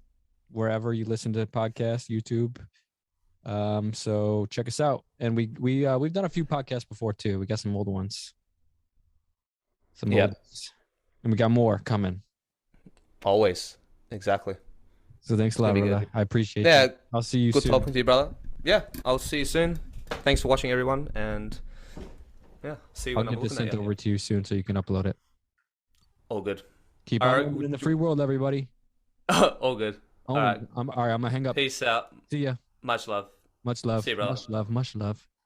wherever you listen to podcasts, YouTube. So check us out. And we've done a few podcasts before too. We got some old ones. Some old ones. And we got more coming. Always. Exactly. So thanks a lot, brother. I appreciate it. Yeah. I'll see you soon. Good talking to you, brother. Yeah, I'll see you soon. Thanks for watching, everyone, and yeah, see you when I'm I'll get this sent over to you soon so you can upload it. All good. Keep on in the free world, everybody. All good. All right. I'm gonna hang up. Peace out. See ya. Much love. Much love. See you, brother. Much love. Much love.